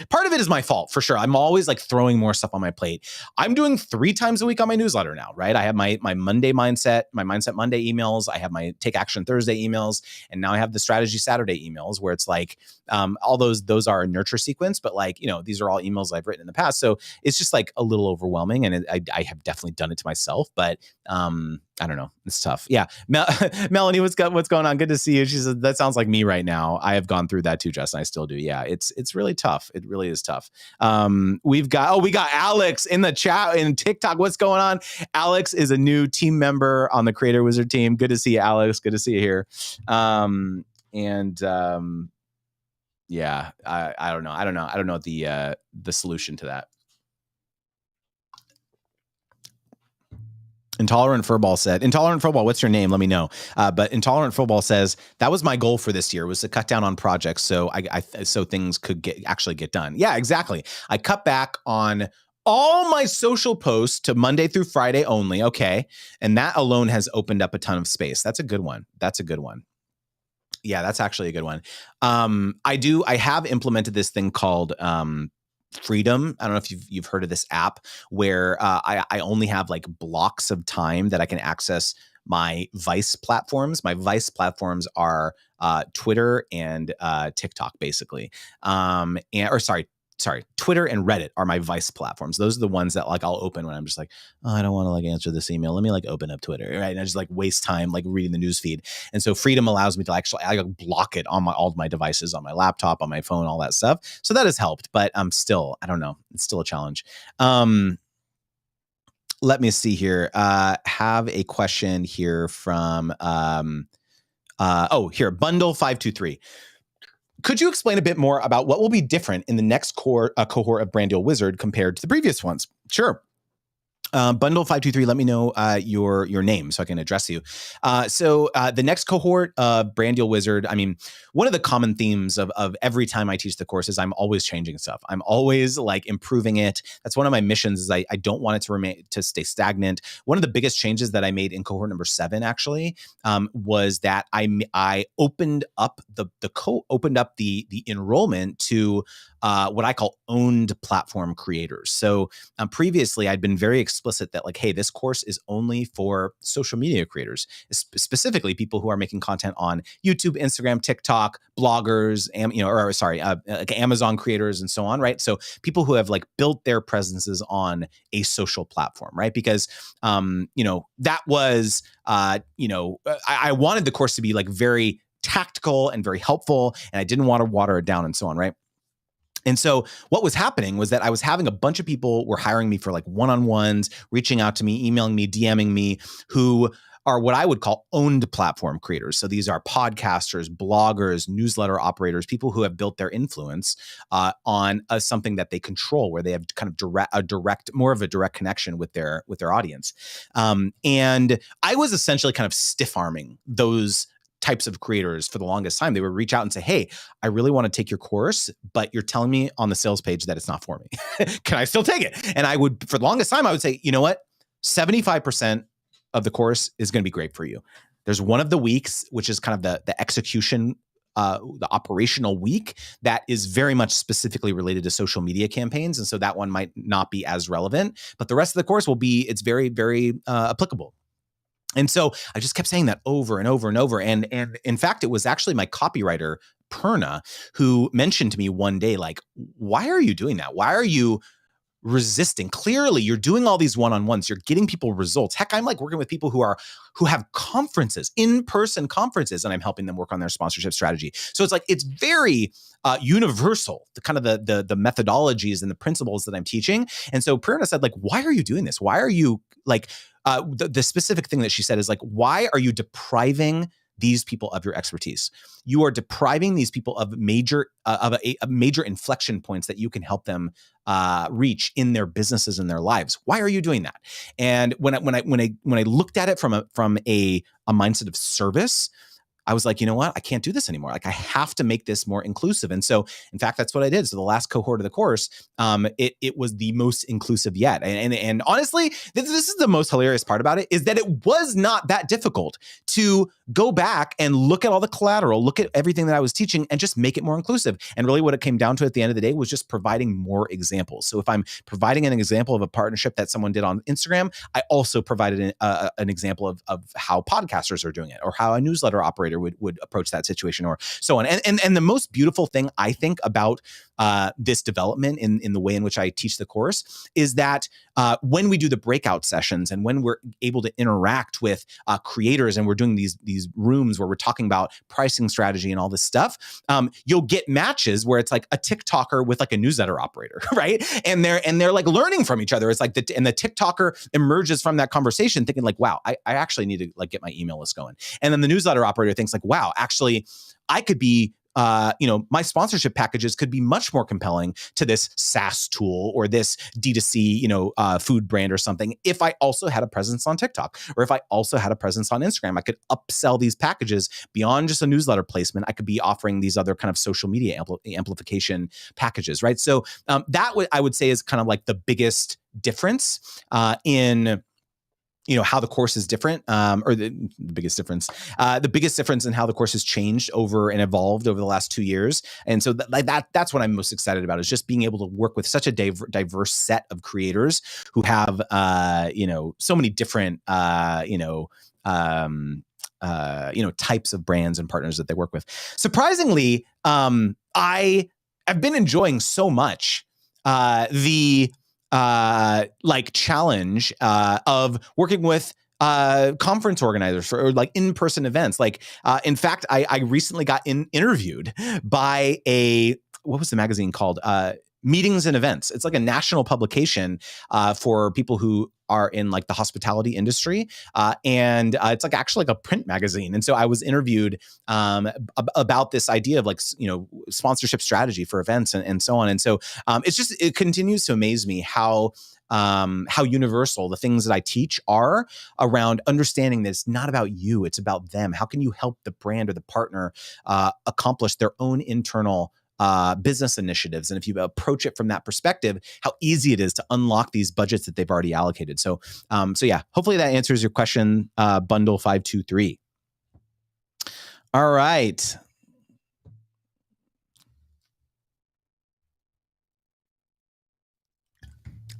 part of it is my fault for sure. I'm always like throwing more stuff on my plate. I'm doing 3 times a week on my newsletter now, right? I have my Monday mindset, my Mindset Monday emails. I have my Take Action Thursday emails. And now I have the Strategy Saturday emails, where it's like, all those are a nurture sequence, but like, these are all emails I've written in the past. So it's just like a little overwhelming, and I have definitely done it to myself, but I don't know. It's tough. Yeah. Melanie, what's going on? Good to see you. She said, that sounds like me right now. I have gone through that too, Justin. I still do. Yeah. It's really tough. It really is tough. We got Alex in the chat in TikTok. What's going on? Alex is a new team member on the Creator Wizard team. Good to see you, Alex. Good to see you here. Yeah, I don't know. I don't know the solution to that. Intolerant Furball, what's your name? Let me know. But Intolerant Furball says, that was my goal for this year, was to cut down on projects so so things could actually get done. Yeah, exactly. I cut back on all my social posts to Monday through Friday only. Okay. And that alone has opened up a ton of space. That's a good one. Yeah, that's actually a good one. I have implemented this thing called Freedom. I don't know if you've heard of this app, where I only have like blocks of time that I can access my Vice platforms. My Vice platforms are Twitter and TikTok, basically. Twitter and Reddit are my Vice platforms. Those are the ones that like I'll open when I'm just like, oh, I don't want to like answer this email. Let me like open up Twitter, right? And I just like waste time like reading the news feed. And so Freedom allows me to actually block it on all of my devices, on my laptop, on my phone, all that stuff. So that has helped, but still, I don't know. It's still a challenge. Let me see here. Have a question here from Bundle 523. Could you explain a bit more about what will be different in the next cohort of Brand Deal Wizard compared to the previous ones? Sure. Bundle523, let me know your name so I can address you. So the next cohort of Brand Deal Wizard, I mean, one of the common themes of every time I teach the course is I'm always changing stuff. I'm always like improving it. That's one of my missions is I don't want it to stay stagnant. One of the biggest changes that I made in cohort number 7 actually was that I opened up the enrollment to what I call owned platform creators. So previously I'd been very explicit that like, hey, this course is only for social media creators, specifically people who are making content on YouTube, Instagram, TikTok, bloggers, like Amazon creators and so on, right? So people who have like built their presences on a social platform, right? Because, that was, I wanted the course to be like very tactical and very helpful, and I didn't want to water it down and so on, right? And so what was happening was that I was having a bunch of people were hiring me for like one-on-ones, reaching out to me, emailing me, DMing me, who are what I would call owned platform creators. So these are podcasters, bloggers, newsletter operators, people who have built their influence on something that they control, where they have kind of more of a direct connection with their audience. And I was essentially kind of stiff-arming those types of creators for the longest time. They would reach out and say, hey, I really want to take your course, but you're telling me on the sales page that it's not for me. Can I still take it? And I would, for the longest time, I would say, you know what? 75% of the course is going to be great for you. There's one of the weeks, which is kind of the execution, the operational week, that is very much specifically related to social media campaigns. And so that one might not be as relevant, but the rest of the course it's very, very applicable. And so I just kept saying that over and over and over. And in fact, it was actually my copywriter, Perna, who mentioned to me one day, like, why are you doing that? Why are you resisting? Clearly, you're doing all these one-on-ones. You're getting people results. Heck, I'm like working with people who have conferences, in-person conferences, and I'm helping them work on their sponsorship strategy. So it's like, it's very universal, the kind of the methodologies and the principles that I'm teaching. And so Perna said, like, why are you doing this? Why are you like, the specific thing that she said is like, why are you depriving these people of your expertise? You are depriving these people of major inflection points that you can help them reach in their businesses and their lives. Why are you doing that? And when I looked at it from a mindset of service, I was like, you know what? I can't do this anymore. Like, I have to make this more inclusive. And so, in fact, that's what I did. So the last cohort of the course, it was the most inclusive yet. And honestly, this is the most hilarious part about it, is that it was not that difficult to go back and look at all the collateral, look at everything that I was teaching, and just make it more inclusive. And really what it came down to at the end of the day was just providing more examples. So if I'm providing an example of a partnership that someone did on Instagram, I also provided an example of how podcasters are doing it, or how a newsletter operator would approach that situation, or so on. And the most beautiful thing I think about this development in the way in which I teach the course is that when we do the breakout sessions and when we're able to interact with creators, and we're doing these rooms where we're talking about pricing strategy and all this stuff, you'll get matches where it's like a TikToker with like a newsletter operator, right? And they're like learning from each other. It's like the TikToker emerges from that conversation thinking like, wow, I actually need to like get my email list going. And then the newsletter operator thinks like, wow, actually I could be my sponsorship packages could be much more compelling to this SaaS tool or this D2C, food brand or something, if I also had a presence on TikTok, or if I also had a presence on Instagram. I could upsell these packages beyond just a newsletter placement. I could be offering these other kind of social media amplification packages, right? So I would say is kind of like the biggest difference in how the course is different, or the biggest difference in how the course has changed over and evolved over the last 2 years. And so that's what I'm most excited about, is just being able to work with such a diverse set of creators who have, so many different, types of brands and partners that they work with. Surprisingly, I have been enjoying so much the challenge of working with conference organizers or like in-person events. In fact, I recently got interviewed by what was the magazine called? meetings and events. It's like a national publication for people who are in like the hospitality industry. And it's like actually like a print magazine. And so I was interviewed about this idea of like, sponsorship strategy for events and so on. And so it continues to amaze me how universal the things that I teach are around understanding that it's not about you, it's about them. How can you help the brand or the partner accomplish their own internal business initiatives? And if you approach it from that perspective, how easy it is to unlock these budgets that they've already allocated. So yeah, hopefully that answers your question, Bundle 523. All right.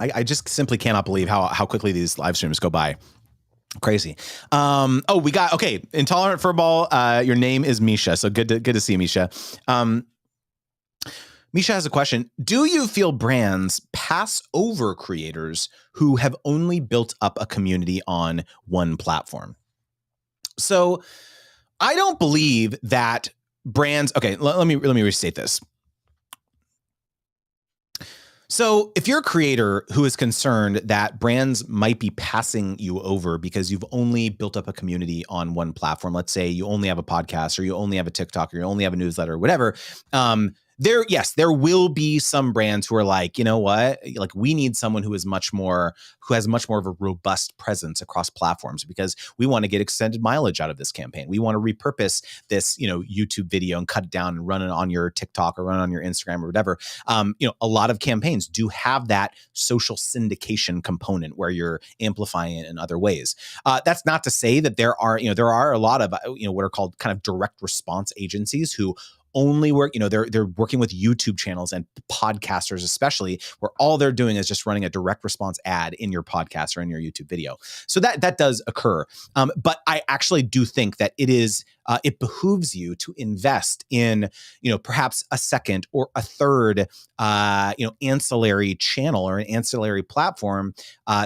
I just simply cannot believe how quickly these live streams go by. Crazy. We got, okay. Intolerant Furball. Your name is Misha. So good to see you, Misha. Misha has a question. Do you feel brands pass over creators who have only built up a community on one platform? So I don't believe that brands, okay, let me restate this. So if you're a creator who is concerned that brands might be passing you over because you've only built up a community on one platform, let's say you only have a podcast or you only have a TikTok or you only have a newsletter or whatever, there will be some brands who are like, you know what, like we need someone who has much more of a robust presence across platforms because we want to get extended mileage out of this campaign. We want to repurpose this, YouTube video and cut it down and run it on your TikTok or run it on your Instagram or whatever. A lot of campaigns do have that social syndication component where you're amplifying it in other ways. That's not to say that there are a lot of, what are called kind of direct response agencies who only work, they're working with YouTube channels and podcasters, especially, where all they're doing is just running a direct response ad in your podcast or in your YouTube video. So that does occur. But I actually do think that it behooves you to invest in, perhaps a second or a third, ancillary channel or an ancillary platform,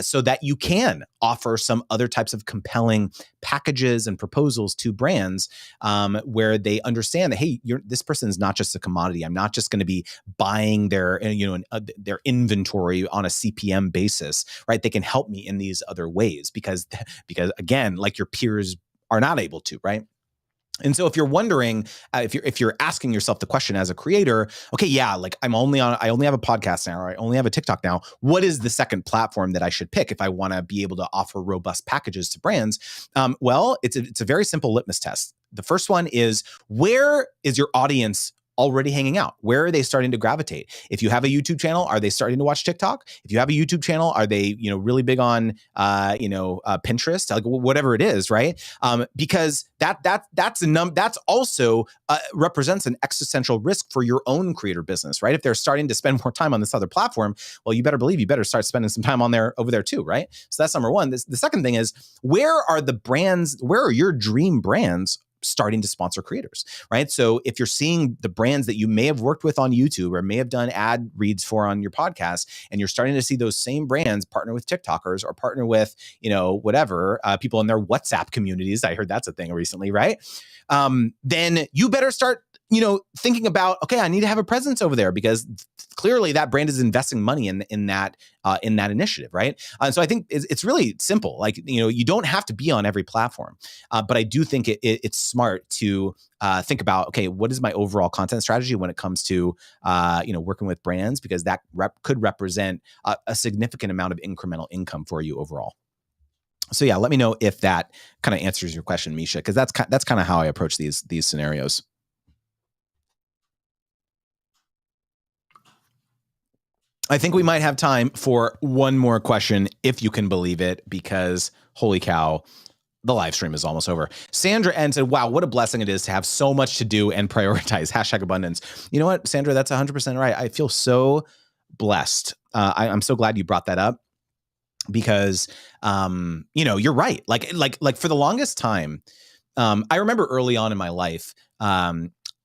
so that you can offer some other types of compelling packages and proposals to brands, where they understand that, hey, this person is not just a commodity. I'm not just going to be buying their inventory on a CPM basis, right? They can help me in these other ways because again, like your peers are not able to, right? And so if you're wondering, if you're asking yourself the question as a creator, okay, yeah, like I only have a podcast now, or I only have a TikTok now. What is the second platform that I should pick if I want to be able to offer robust packages to brands? Well, it's a very simple litmus test. The first one is, where is your audience already hanging out? Where are they starting to gravitate? If you have a YouTube channel, are they starting to watch TikTok? If you have a YouTube channel, are they, really big on, Pinterest, like whatever it is, right? Because that's also represents an existential risk for your own creator business, right? If they're starting to spend more time on this other platform, well, you better start spending some time over there too, right? So that's number one. The second thing is, where are your dream brands starting to sponsor creators, right? So if you're seeing the brands that you may have worked with on YouTube or may have done ad reads for on your podcast, and you're starting to see those same brands partner with TikTokers or partner with, whatever, people in their WhatsApp communities. I heard that's a thing recently, right? Then you better start, thinking about, okay, I need to have a presence over there because clearly that brand is investing money in that initiative, right? So I think it's really simple. Like, you don't have to be on every platform, but I do think it's smart to think about, okay, what is my overall content strategy when it comes to working with brands, because that could represent a significant amount of incremental income for you overall. So yeah, let me know if that kind of answers your question, Misha, because that's kind of how I approach these scenarios. I think we might have time for one more question, if you can believe it, because holy cow, the live stream is almost over. Sandra N said, wow, what a blessing it is to have so much to do and prioritize. #abundance. You know what, Sandra, that's 100% right. I feel so blessed. I'm so glad you brought that up because, you're right. Like for the longest time, I remember early on in my life,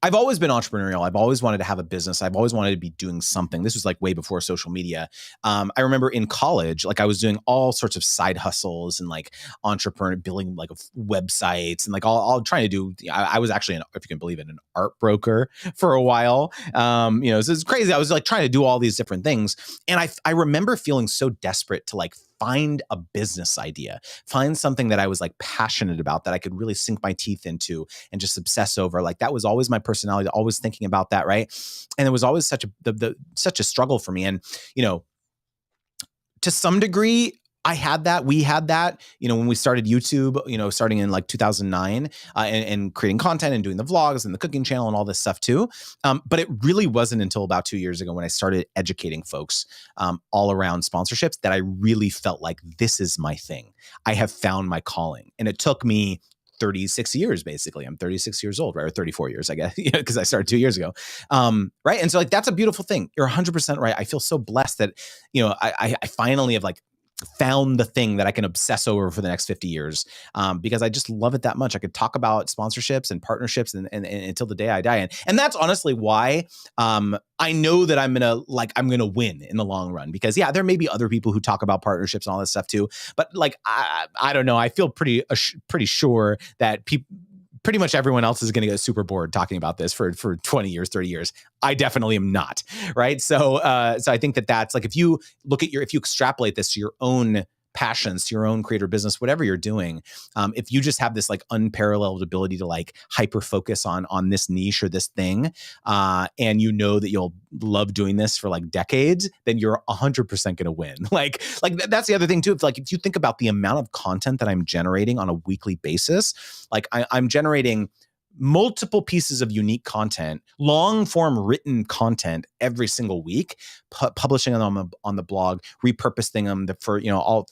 I've always been entrepreneurial. I've always wanted to have a business. I've always wanted to be doing something. This was like way before social media. I remember in college, like I was doing all sorts of side hustles and like entrepreneur building like websites and like all trying to do. I was actually, if you can believe it, an art broker for a while. So it's crazy. I was like trying to do all these different things. And I remember feeling so desperate to like find a business idea, find something that I was like passionate about that I could really sink my teeth into and just obsess over. Like that was always my personality, always thinking about that, right? And it was always such a struggle for me. And to some degree, I had that. We had that, when we started YouTube, starting in like 2009 and creating content and doing the vlogs and the cooking channel and all this stuff too. But it really wasn't until about 2 years ago when I started educating folks all around sponsorships that I really felt like this is my thing. I have found my calling. And it took me 36 years, basically. I'm 36 years old, right? Or 34 years, I guess, because I started 2 years ago. Right. And so like, that's a beautiful thing. You're 100% right. I feel so blessed that, I finally have like found the thing that I can obsess over for the next 50 years because I just love it that much. I could talk about sponsorships and partnerships and until the day I die. And that's honestly why I know that I'm going to win in the long run because there may be other people who talk about partnerships and all this stuff too. But like, I don't know. I feel pretty sure that pretty much everyone else is going to get super bored talking about this for 20 years, 30 years. I definitely am not. Right. So I think that's like, if you look at if you extrapolate this to your own passions, to your own creator business, whatever you're doing, if you just have this like unparalleled ability to like hyper focus on this niche or this thing, and that you'll love doing this for like decades, then you're 100% going to win. Like that's the other thing too. If you think about the amount of content that I'm generating on a weekly basis, like I'm generating multiple pieces of unique content, long form written content every single week, publishing them on the blog, repurposing them for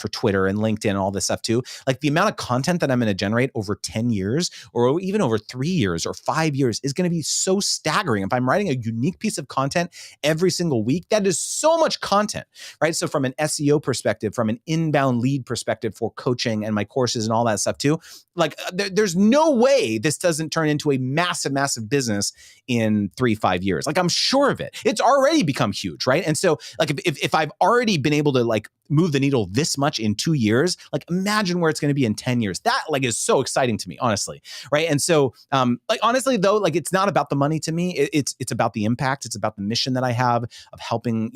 Twitter and LinkedIn and all this stuff too. Like the amount of content that I'm going to generate over 10 years or even over 3 years or 5 years is going to be so staggering. If I'm writing a unique piece of content every single week, that is so much content, right? So from an SEO perspective, from an inbound lead perspective for coaching and my courses and all that stuff too, like there's no way this doesn't turn into a massive, massive business in 3-5 years. Like I'm sure of it. It's already become huge, right? And so like if I've already been able to like move the needle this much in 2 years, like imagine where it's going to be in 10 years. That like is so exciting to me, honestly. Right. And so like honestly though, like it's not about the money to me. It's about the impact. It's about the mission that I have of helping,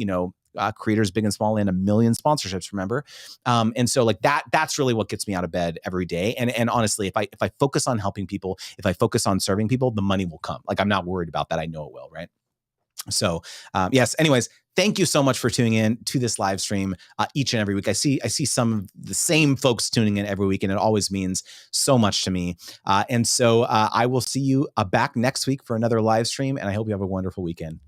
creators big and small land 1 million sponsorships, remember? And so like that's really what gets me out of bed every day. And honestly, if I focus on helping people, if I focus on serving people, the money will come. Like I'm not worried about that. I know it will, right? So yes, anyways, thank you so much for tuning in to this live stream each and every week. I see some of the same folks tuning in every week, and it always means so much to me. And so I will see you back next week for another live stream, and I hope you have a wonderful weekend.